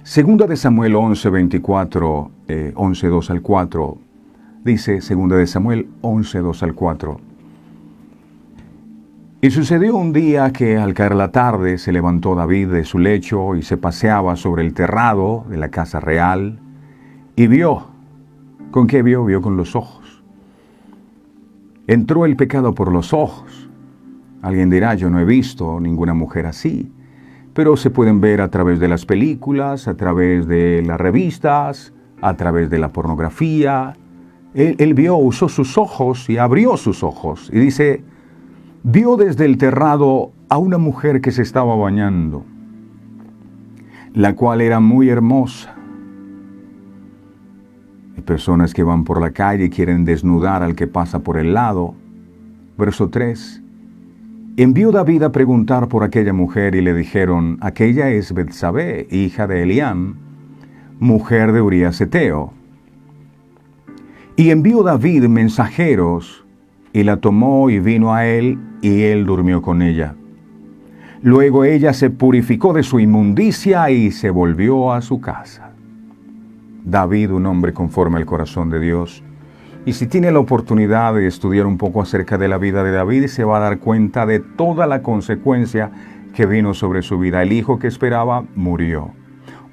Segunda de Samuel 11:24, 11:2 al 4, dice Segunda de Samuel 11:2 al 4. Y sucedió un día que al caer la tarde se levantó David de su lecho y se paseaba sobre el terrado de la casa real y vio. ¿Con qué vio? Vio con los ojos. Entró el pecado por los ojos. Alguien dirá, yo no he visto ninguna mujer así, pero se pueden ver a través de las películas, a través de las revistas, a través de la pornografía. Él vio, usó sus ojos y abrió sus ojos. Y dice, vio desde el terrado a una mujer que se estaba bañando, la cual era muy hermosa. Hay personas que van por la calle y quieren desnudar al que pasa por el lado. Verso 3. Envió David a preguntar por aquella mujer y le dijeron, aquella es Betsabé, hija de Eliam, mujer de Urías Heteo. Y envió David mensajeros, y la tomó y vino a él, y él durmió con ella. Luego ella se purificó de su inmundicia y se volvió a su casa. David, un hombre conforme al corazón de Dios. Y si tiene la oportunidad de estudiar un poco acerca de la vida de David, se va a dar cuenta de toda la consecuencia que vino sobre su vida. El hijo que esperaba murió.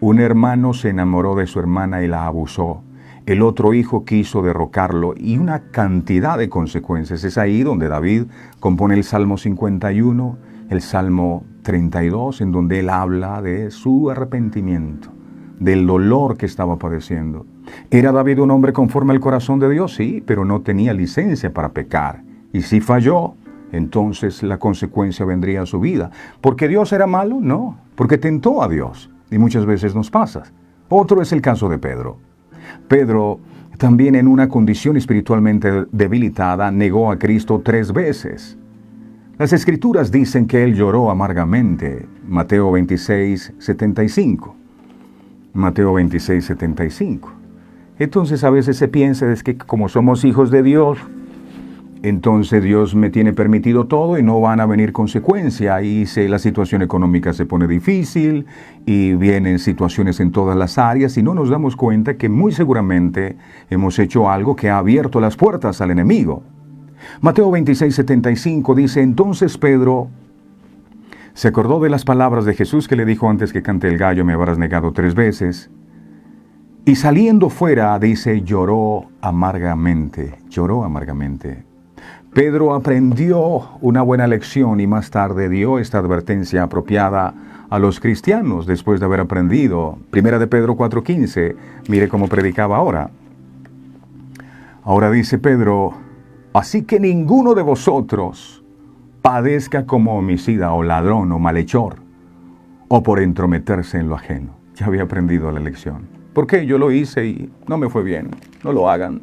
Un hermano se enamoró de su hermana y la abusó. El otro hijo quiso derrocarlo y una cantidad de consecuencias. Es ahí donde David compone el Salmo 51, el Salmo 32, en donde él habla de su arrepentimiento, del dolor que estaba padeciendo. ¿Era David un hombre conforme al corazón de Dios? Sí, pero no tenía licencia para pecar. Y si falló, entonces la consecuencia vendría a su vida. ¿Porque Dios era malo? No, porque tentó a Dios. Y muchas veces nos pasa. Otro es el caso de Pedro. Pedro, también en una condición espiritualmente debilitada, negó a Cristo 3 veces. Las Escrituras dicen que él lloró amargamente. Mateo 26:75. Mateo 26:75. Entonces a veces se piensa es que como somos hijos de Dios, entonces Dios me tiene permitido todo y no van a venir consecuencias. Y la situación económica se pone difícil y vienen situaciones en todas las áreas y no nos damos cuenta que muy seguramente hemos hecho algo que ha abierto las puertas al enemigo. Mateo 26:75 dice, entonces Pedro se acordó de las palabras de Jesús que le dijo antes que cante el gallo me habrás negado 3 veces. Y saliendo fuera, dice, lloró amargamente. Pedro aprendió una buena lección y más tarde dio esta advertencia apropiada a los cristianos después de haber aprendido. Primera de Pedro 4:15, mire cómo predicaba ahora. Ahora dice Pedro, así que ninguno de vosotros padezca como homicida o ladrón o malhechor o por entrometerse en lo ajeno. Ya había aprendido la lección. ¿Por qué? Yo lo hice y no me fue bien. No lo hagan.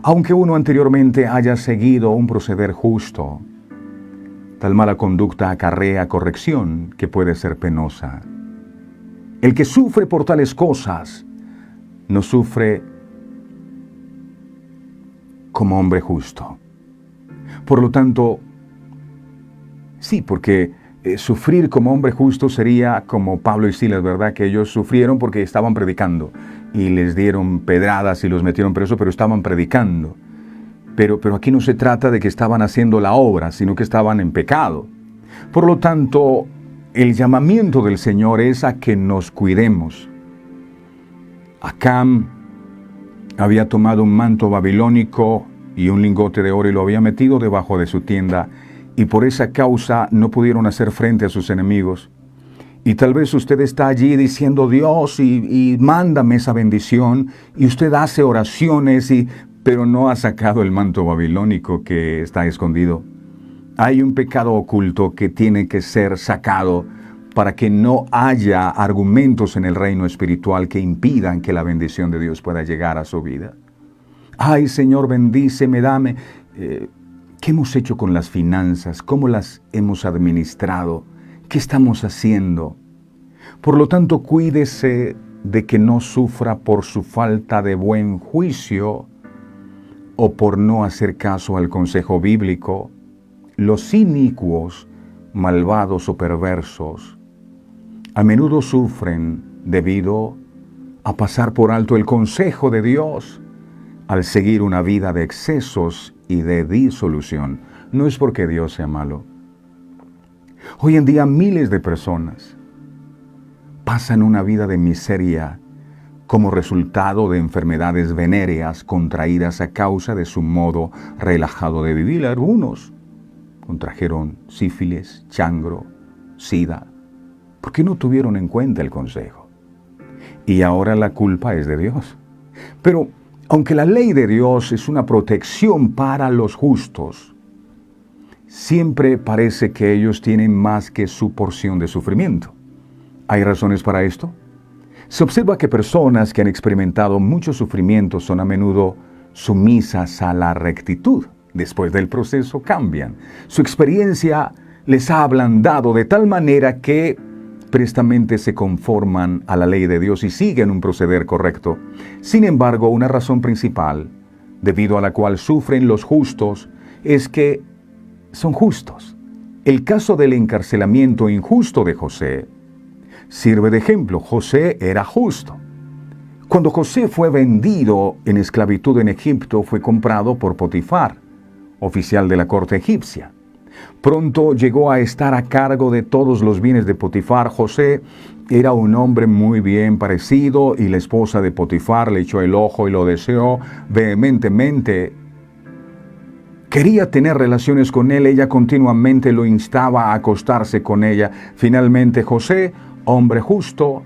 Aunque uno anteriormente haya seguido un proceder justo, tal mala conducta acarrea corrección que puede ser penosa. El que sufre por tales cosas no sufre como hombre justo. Por lo tanto, sí, porque sufrir como hombre justo sería como Pablo y Silas, ¿verdad? Que ellos sufrieron porque estaban predicando y les dieron pedradas y los metieron preso, pero estaban predicando. Pero aquí no se trata de que estaban haciendo la obra, sino que estaban en pecado. Por lo tanto, el llamamiento del Señor es a que nos cuidemos. Acán había tomado un manto babilónico y un lingote de oro y lo había metido debajo de su tienda, y por esa causa no pudieron hacer frente a sus enemigos. Y tal vez usted está allí diciendo, Dios, y mándame esa bendición, y usted hace oraciones, pero no ha sacado el manto babilónico que está escondido. Hay un pecado oculto que tiene que ser sacado para que no haya argumentos en el reino espiritual que impidan que la bendición de Dios pueda llegar a su vida. Ay, Señor, bendíceme, dame. ¿Qué hemos hecho con las finanzas? ¿Cómo las hemos administrado? ¿Qué estamos haciendo? Por lo tanto, cuídese de que no sufra por su falta de buen juicio o por no hacer caso al consejo bíblico. Los inicuos, malvados o perversos, a menudo sufren debido a pasar por alto el consejo de Dios al seguir una vida de excesos y de disolución. No es porque Dios sea malo. Hoy en día miles de personas pasan una vida de miseria como resultado de enfermedades venéreas contraídas a causa de su modo relajado de vivir. Algunos contrajeron sífilis, chancro, sida, porque no tuvieron en cuenta el consejo. Y ahora la culpa es de Dios. Pero aunque la ley de Dios es una protección para los justos, siempre parece que ellos tienen más que su porción de sufrimiento. ¿Hay razones para esto? Se observa que personas que han experimentado mucho sufrimiento son a menudo sumisas a la rectitud. Después del proceso cambian. Su experiencia les ha ablandado de tal manera que prestamente se conforman a la ley de Dios y siguen un proceder correcto. Sin embargo, una razón principal, debido a la cual sufren los justos, es que son justos. El caso del encarcelamiento injusto de José sirve de ejemplo. José era justo. Cuando José fue vendido en esclavitud en Egipto, fue comprado por Potifar, oficial de la corte egipcia. Pronto llegó a estar a cargo de todos los bienes de Potifar. José era un hombre muy bien parecido y la esposa de Potifar le echó el ojo y lo deseó vehementemente. Quería tener relaciones con él, ella continuamente lo instaba a acostarse con ella. Finalmente José, hombre justo,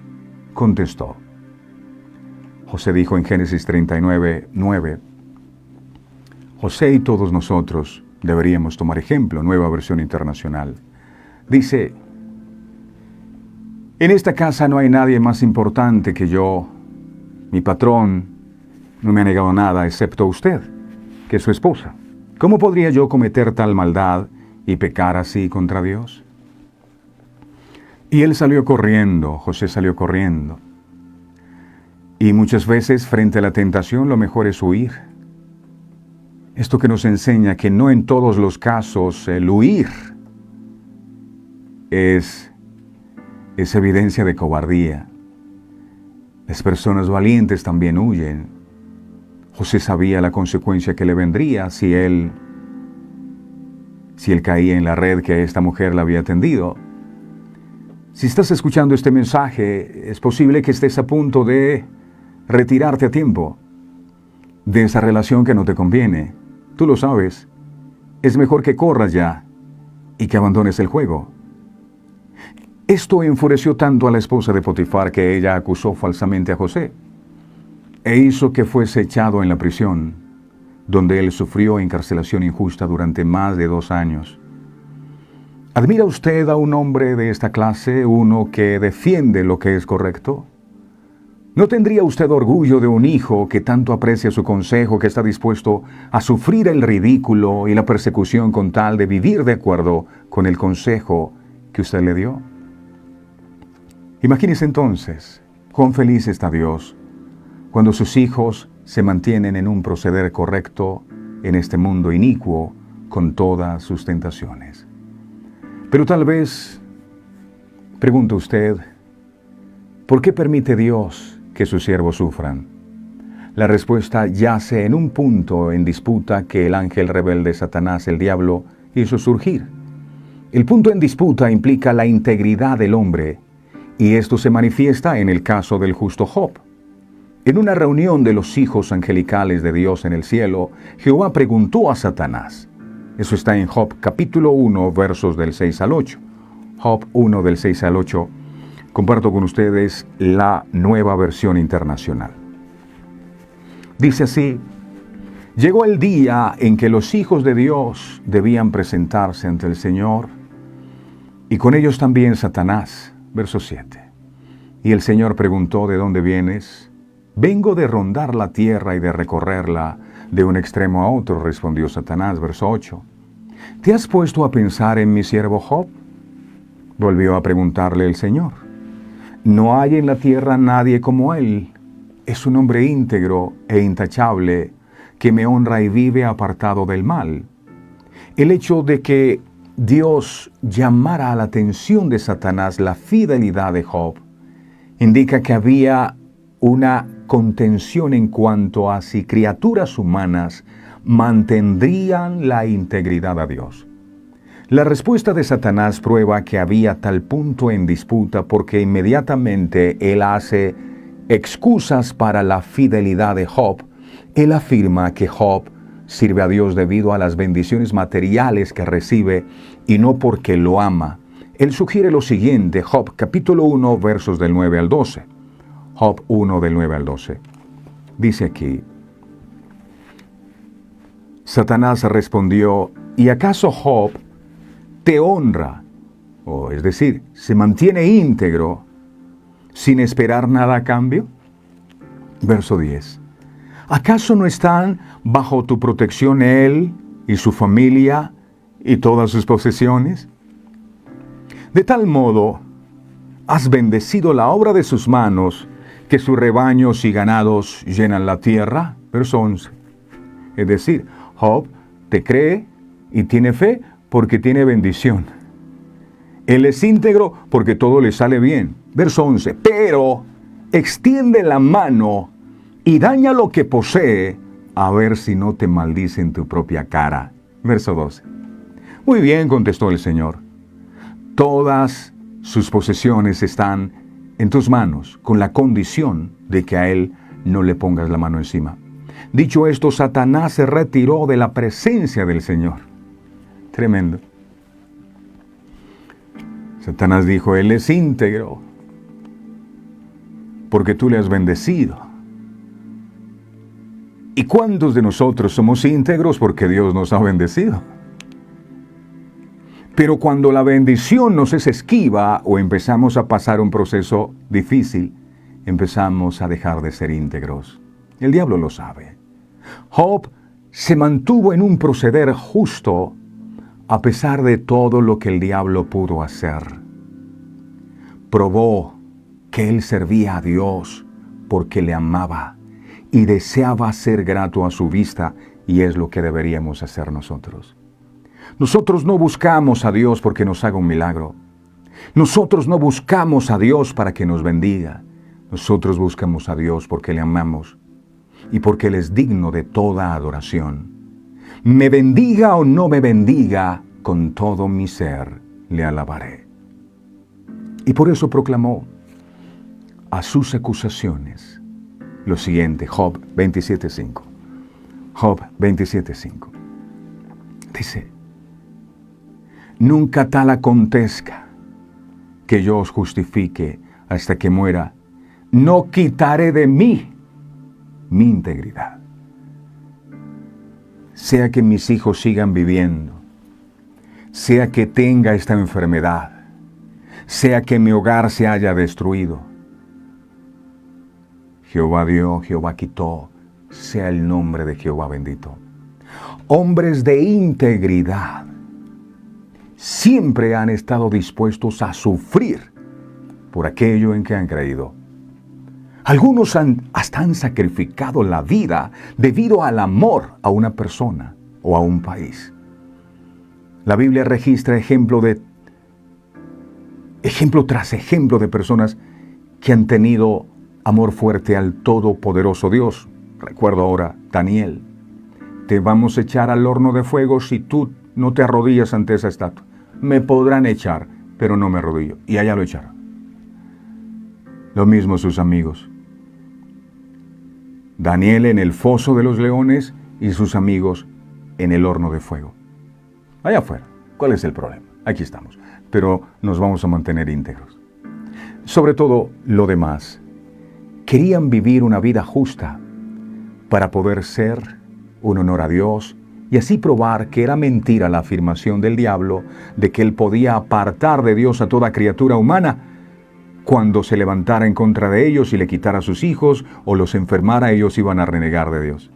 contestó. José dijo en Génesis 39:9, José y todos nosotros deberíamos tomar ejemplo, Nueva Versión Internacional. Dice, en esta casa no hay nadie más importante que yo. Mi patrón no me ha negado nada excepto usted, que es su esposa. ¿Cómo podría yo cometer tal maldad y pecar así contra Dios? Y él salió corriendo, José salió corriendo. Y muchas veces frente a la tentación lo mejor es huir. Esto que nos enseña que no en todos los casos el huir es evidencia de cobardía. Las personas valientes también huyen. José sabía la consecuencia que le vendría si él caía en la red que esta mujer le había tendido. Si estás escuchando este mensaje, es posible que estés a punto de retirarte a tiempo de esa relación que no te conviene. Tú lo sabes. Es mejor que corras ya y que abandones el juego. Esto enfureció tanto a la esposa de Potifar que ella acusó falsamente a José e hizo que fuese echado en la prisión, donde él sufrió encarcelación injusta durante más de 2 años. ¿Admira usted a un hombre de esta clase, uno que defiende lo que es correcto? ¿No tendría usted orgullo de un hijo que tanto aprecia su consejo, que está dispuesto a sufrir el ridículo y la persecución con tal de vivir de acuerdo con el consejo que usted le dio? Imagínese entonces cuán feliz está Dios cuando sus hijos se mantienen en un proceder correcto en este mundo inicuo con todas sus tentaciones. Pero tal vez, pregunta usted, ¿por qué permite Dios que sus siervos sufran? La respuesta yace en un punto en disputa que el ángel rebelde Satanás, el diablo, hizo surgir. El punto en disputa implica la integridad del hombre, y esto se manifiesta en el caso del justo Job. En una reunión de los hijos angelicales de Dios en el cielo, Jehová preguntó a Satanás. Eso está en Job capítulo 1, versos del 6 al 8. Job 1 del 6 al 8. Comparto con ustedes la Nueva Versión Internacional. Dice así: llegó el día en que los hijos de Dios debían presentarse ante el Señor, y con ellos también Satanás. verso 7. Y el Señor preguntó, ¿de dónde vienes? Vengo de rondar la tierra y de recorrerla de un extremo a otro, respondió Satanás, verso 8. ¿Te has puesto a pensar en mi siervo Job? Volvió a preguntarle el Señor. No hay en la tierra nadie como él. Es un hombre íntegro e intachable, que me honra y vive apartado del mal. El hecho de que Dios llamara a la atención de Satanás la fidelidad de Job indica que había una contención en cuanto a si criaturas humanas mantendrían la integridad a Dios. La respuesta de Satanás prueba que había tal punto en disputa porque inmediatamente él hace excusas para la fidelidad de Job. Él afirma que Job sirve a Dios debido a las bendiciones materiales que recibe y no porque lo ama. Él sugiere lo siguiente, Job capítulo 1, versos del 9 al 12. Job 1, del 9 al 12. Dice aquí, Satanás respondió, ¿y acaso Job te honra? O es decir, se mantiene íntegro sin esperar nada a cambio. Verso 10. ¿Acaso no están bajo tu protección él y su familia y todas sus posesiones? De tal modo, has bendecido la obra de sus manos, que sus rebaños y ganados llenan la tierra. Verso 11. Es decir, Job te cree y tiene fe porque tiene bendición. Él es íntegro porque todo le sale bien. Verso 11. Pero extiende la mano y daña lo que posee, a ver si no te maldice en tu propia cara. Verso 12. Muy bien, contestó el Señor. Todas sus posesiones están en tus manos, con la condición de que a él no le pongas la mano encima. Dicho esto, Satanás se retiró de la presencia del Señor. Tremendo. Satanás dijo, él es íntegro, porque tú le has bendecido. ¿Y cuántos de nosotros somos íntegros porque Dios nos ha bendecido? Pero cuando la bendición nos es esquiva o empezamos a pasar un proceso difícil, empezamos a dejar de ser íntegros. El diablo lo sabe. Job se mantuvo en un proceder justo a pesar de todo lo que el diablo pudo hacer. Probó que él servía a Dios porque le amaba y deseaba ser grato a su vista, y es lo que deberíamos hacer nosotros. Nosotros no buscamos a Dios porque nos haga un milagro. Nosotros no buscamos a Dios para que nos bendiga. Nosotros buscamos a Dios porque le amamos y porque Él es digno de toda adoración. Me bendiga o no me bendiga, con todo mi ser le alabaré. Y por eso proclamó a sus acusaciones lo siguiente, Job 27:5. Job 27:5. Dice, nunca tal acontezca que yo os justifique hasta que muera. No quitaré de mí mi integridad. Sea que mis hijos sigan viviendo, sea que tenga esta enfermedad, sea que mi hogar se haya destruido. Jehová dio, Jehová quitó, sea el nombre de Jehová bendito. Hombres de integridad siempre han estado dispuestos a sufrir por aquello en que han creído. Algunos hasta han sacrificado la vida debido al amor a una persona o a un país. La Biblia registra ejemplo tras ejemplo de personas que han tenido amor fuerte al todopoderoso Dios. Recuerdo ahora Daniel. Te vamos a echar al horno de fuego si tú no te arrodillas ante esa estatua. Me podrán echar, pero no me arrodillo. Y allá lo echaron. Lo mismo sus amigos. Daniel en el foso de los leones y sus amigos en el horno de fuego. Allá afuera. ¿Cuál es el problema? Aquí estamos. Pero nos vamos a mantener íntegros. Sobre todo lo demás. Querían vivir una vida justa para poder ser un honor a Dios y así probar que era mentira la afirmación del diablo de que él podía apartar de Dios a toda criatura humana cuando se levantara en contra de ellos y le quitara a sus hijos o los enfermara, ellos iban a renegar de Dios.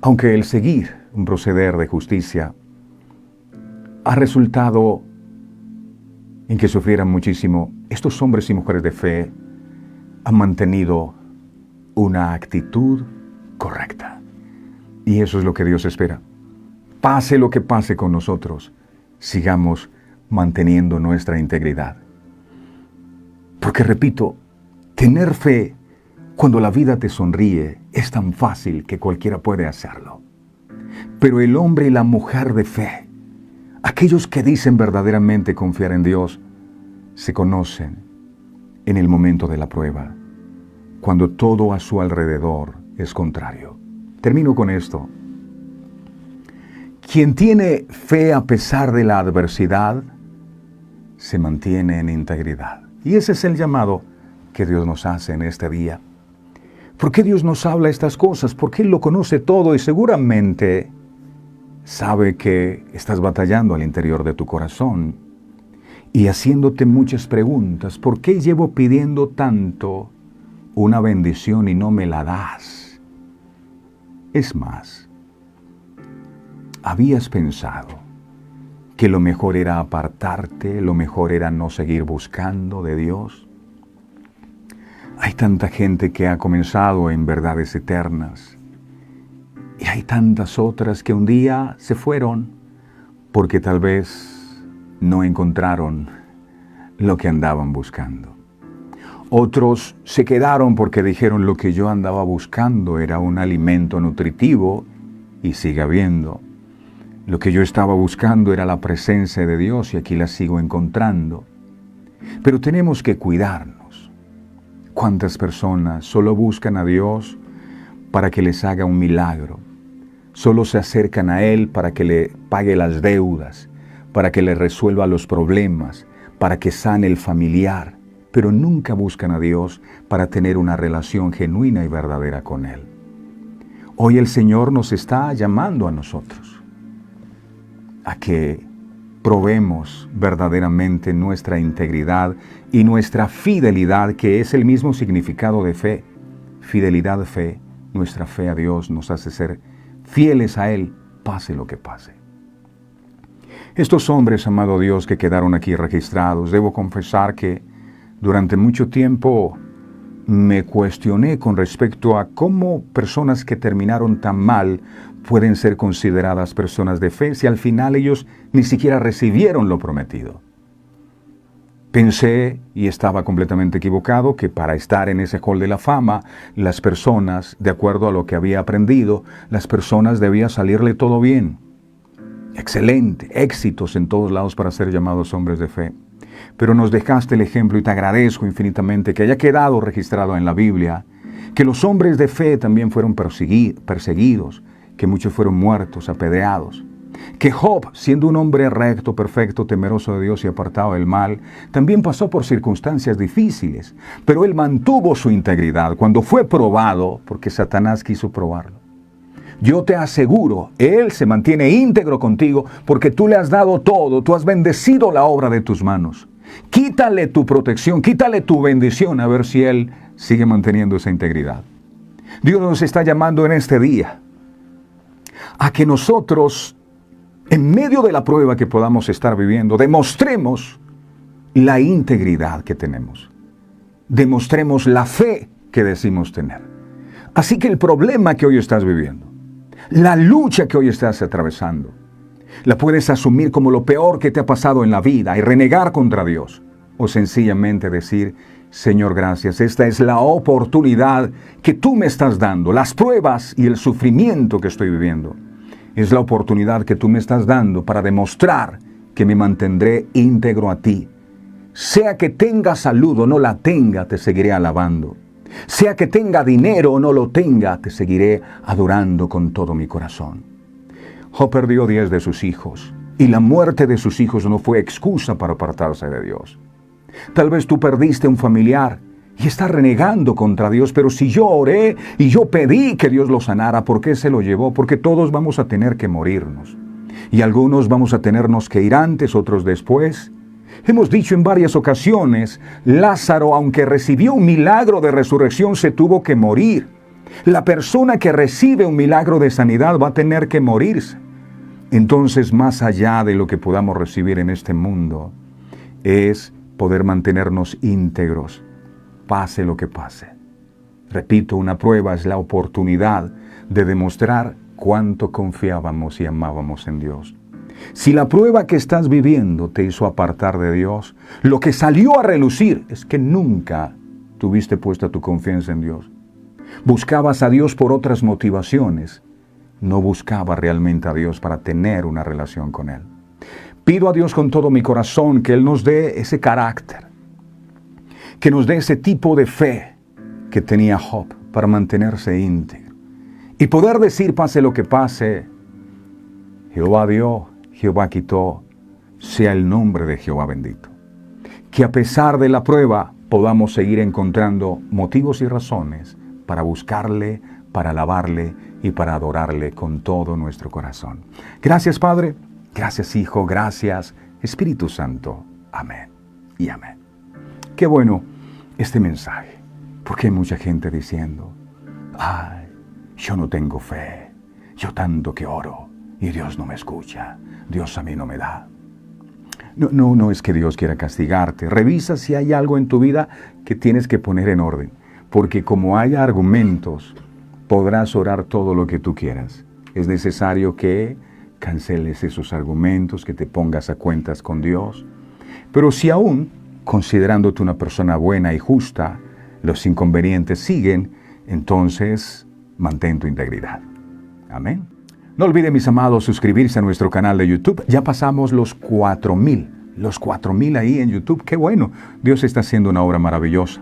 Aunque el seguir un proceder de justicia ha resultado en que sufrieran muchísimo, estos hombres y mujeres de fe han mantenido una actitud correcta. Y eso es lo que Dios espera. Pase lo que pase con nosotros, sigamos manteniendo nuestra integridad. Porque repito, tener fe cuando la vida te sonríe es tan fácil que cualquiera puede hacerlo. Pero el hombre y la mujer de fe, aquellos que dicen verdaderamente confiar en Dios, se conocen en el momento de la prueba, cuando todo a su alrededor es contrario. Termino con esto. Quien tiene fe a pesar de la adversidad, se mantiene en integridad. Y ese es el llamado que Dios nos hace en este día. ¿Por qué Dios nos habla estas cosas? Porque Él lo conoce todo y seguramente sabe que estás batallando al interior de tu corazón y haciéndote muchas preguntas. ¿Por qué llevo pidiendo tanto una bendición y no me la das? Es más, ¿habías pensado que lo mejor era apartarte, lo mejor era no seguir buscando de Dios? Hay tanta gente que ha comenzado en verdades eternas y hay tantas otras que un día se fueron porque tal vez no encontraron lo que andaban buscando. Otros se quedaron porque dijeron lo que yo andaba buscando era un alimento nutritivo y sigue habiendo. Lo que yo estaba buscando era la presencia de Dios y aquí la sigo encontrando. Pero tenemos que cuidarnos. ¿Cuántas personas solo buscan a Dios para que les haga un milagro? Solo se acercan a Él para que le pague las deudas, para que le resuelva los problemas, para que sane el familiar, pero nunca buscan a Dios para tener una relación genuina y verdadera con Él. Hoy el Señor nos está llamando a nosotros a que probemos verdaderamente nuestra integridad y nuestra fidelidad, que es el mismo significado de fe. Fidelidad, fe, nuestra fe a Dios nos hace ser fieles a Él, pase lo que pase. Estos hombres, amado Dios, que quedaron aquí registrados, debo confesar que durante mucho tiempo me cuestioné con respecto a cómo personas que terminaron tan mal pueden ser consideradas personas de fe si al final ellos ni siquiera recibieron lo prometido. Pensé, y estaba completamente equivocado, que para estar en ese hall de la fama, las personas, de acuerdo a lo que había aprendido, las personas debía salirle todo bien. Excelente, éxitos en todos lados para ser llamados hombres de fe. Pero nos dejaste el ejemplo y te agradezco infinitamente que haya quedado registrado en la Biblia que los hombres de fe también fueron perseguidos, que muchos fueron muertos, apedreados. Que Job, siendo un hombre recto, perfecto, temeroso de Dios y apartado del mal, también pasó por circunstancias difíciles, pero él mantuvo su integridad cuando fue probado, porque Satanás quiso probarlo. Yo te aseguro, Él se mantiene íntegro contigo porque tú le has dado todo, tú has bendecido la obra de tus manos. Quítale tu protección, quítale tu bendición a ver si Él sigue manteniendo esa integridad. Dios nos está llamando en este día a que nosotros, en medio de la prueba que podamos estar viviendo, demostremos la integridad que tenemos. Demostremos la fe que decimos tener. Así que el problema que hoy estás viviendo, la lucha que hoy estás atravesando, la puedes asumir como lo peor que te ha pasado en la vida y renegar contra Dios. O sencillamente decir, Señor, gracias, esta es la oportunidad que tú me estás dando. Las pruebas y el sufrimiento que estoy viviendo es la oportunidad que tú me estás dando para demostrar que me mantendré íntegro a ti. Sea que tenga salud o no la tenga, te seguiré alabando. Sea que tenga dinero o no lo tenga, te seguiré adorando con todo mi corazón. Job perdió 10 de sus hijos y la muerte de sus hijos no fue excusa para apartarse de Dios. Tal vez tú perdiste un familiar y estás renegando contra Dios, pero si yo oré y yo pedí que Dios lo sanara, ¿por qué se lo llevó? Porque todos vamos a tener que morirnos. Y algunos vamos a tenernos que ir antes, otros después. Hemos dicho en varias ocasiones, Lázaro, aunque recibió un milagro de resurrección, se tuvo que morir. La persona que recibe un milagro de sanidad va a tener que morirse. Entonces, más allá de lo que podamos recibir en este mundo, es poder mantenernos íntegros, pase lo que pase. Repito, una prueba es la oportunidad de demostrar cuánto confiábamos y amábamos en Dios. Si la prueba que estás viviendo te hizo apartar de Dios, lo que salió a relucir es que nunca tuviste puesta tu confianza en Dios. Buscabas a Dios por otras motivaciones. No buscaba realmente a Dios para tener una relación con Él. Pido a Dios con todo mi corazón que Él nos dé ese carácter, que nos dé ese tipo de fe que tenía Job para mantenerse íntegro y poder decir, pase lo que pase, Jehová dio, Jehová quitó, sea el nombre de Jehová bendito. Que a pesar de la prueba podamos seguir encontrando motivos y razones para buscarle, para alabarle y para adorarle con todo nuestro corazón. Gracias, Padre. Gracias, Hijo. Gracias, Espíritu Santo. Amén y amén. Qué bueno este mensaje, porque hay mucha gente diciendo, ay, yo no tengo fe, yo tanto que oro y Dios no me escucha, Dios a mí no me da. No es que Dios quiera castigarte. Revisa si hay algo en tu vida que tienes que poner en orden, porque como haya argumentos, podrás orar todo lo que tú quieras. Es necesario que canceles esos argumentos, que te pongas a cuentas con Dios. Pero si aún, considerándote una persona buena y justa, los inconvenientes siguen, entonces mantén tu integridad. Amén. No olviden, mis amados, suscribirse a nuestro canal de YouTube. Ya pasamos los 4,000 ahí en YouTube. ¡Qué bueno! Dios está haciendo una obra maravillosa.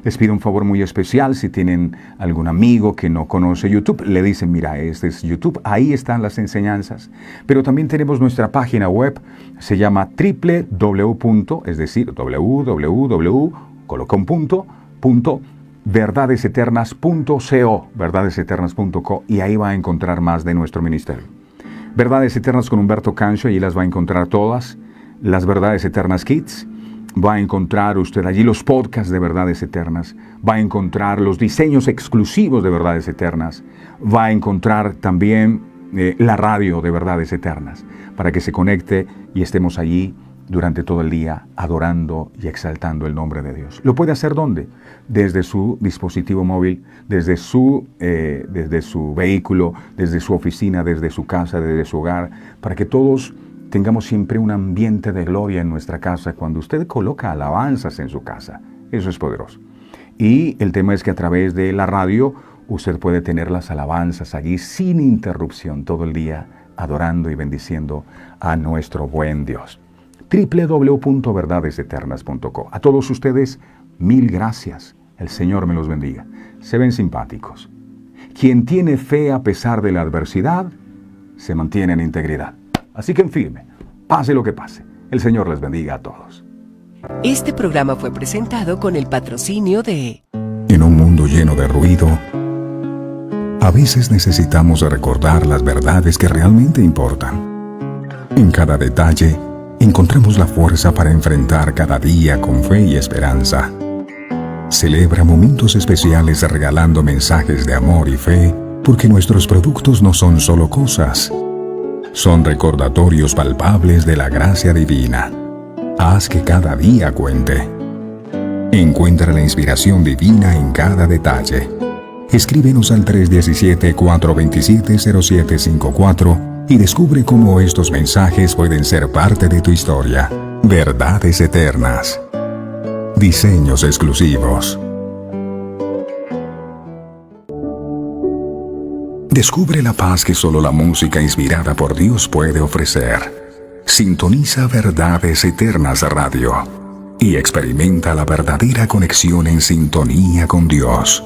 Les pido un favor muy especial, si tienen algún amigo que no conoce YouTube, le dicen, mira, este es YouTube, ahí están las enseñanzas. Pero también tenemos nuestra página web, se llama www.verdadeseternas.co, y ahí va a encontrar más de nuestro ministerio. Verdades Eternas con Humberto Cancho, allí las va a encontrar todas. Las Verdades Eternas Kids, va a encontrar usted allí los podcasts de Verdades Eternas, va a encontrar los diseños exclusivos de Verdades Eternas, va a encontrar también la radio de Verdades Eternas, para que se conecte y estemos allí durante todo el día adorando y exaltando el nombre de Dios. ¿Lo puede hacer dónde? Desde su dispositivo móvil, desde su vehículo, desde su oficina, desde su casa, desde su hogar, para que todos tengamos siempre un ambiente de gloria en nuestra casa cuando usted coloca alabanzas en su casa. Eso es poderoso. Y el tema es que a través de la radio usted puede tener las alabanzas allí sin interrupción todo el día, adorando y bendiciendo a nuestro buen Dios. www.verdadeseternas.co. A todos ustedes, mil gracias. El Señor me los bendiga. Se ven simpáticos. Quien tiene fe a pesar de la adversidad, se mantiene en integridad. Así que en firme, pase lo que pase. El Señor les bendiga a todos. Este programa fue presentado con el patrocinio de... En un mundo lleno de ruido, a veces necesitamos recordar las verdades que realmente importan. En cada detalle, encontramos la fuerza para enfrentar cada día con fe y esperanza. Celebra momentos especiales regalando mensajes de amor y fe, porque nuestros productos no son solo cosas. Son recordatorios palpables de la gracia divina. Haz que cada día cuente. Encuentra la inspiración divina en cada detalle. Escríbenos al 317-427-0754 y descubre cómo estos mensajes pueden ser parte de tu historia. Verdades Eternas. Diseños exclusivos. Descubre la paz que solo la música inspirada por Dios puede ofrecer. Sintoniza Verdades Eternas Radio y experimenta la verdadera conexión en sintonía con Dios.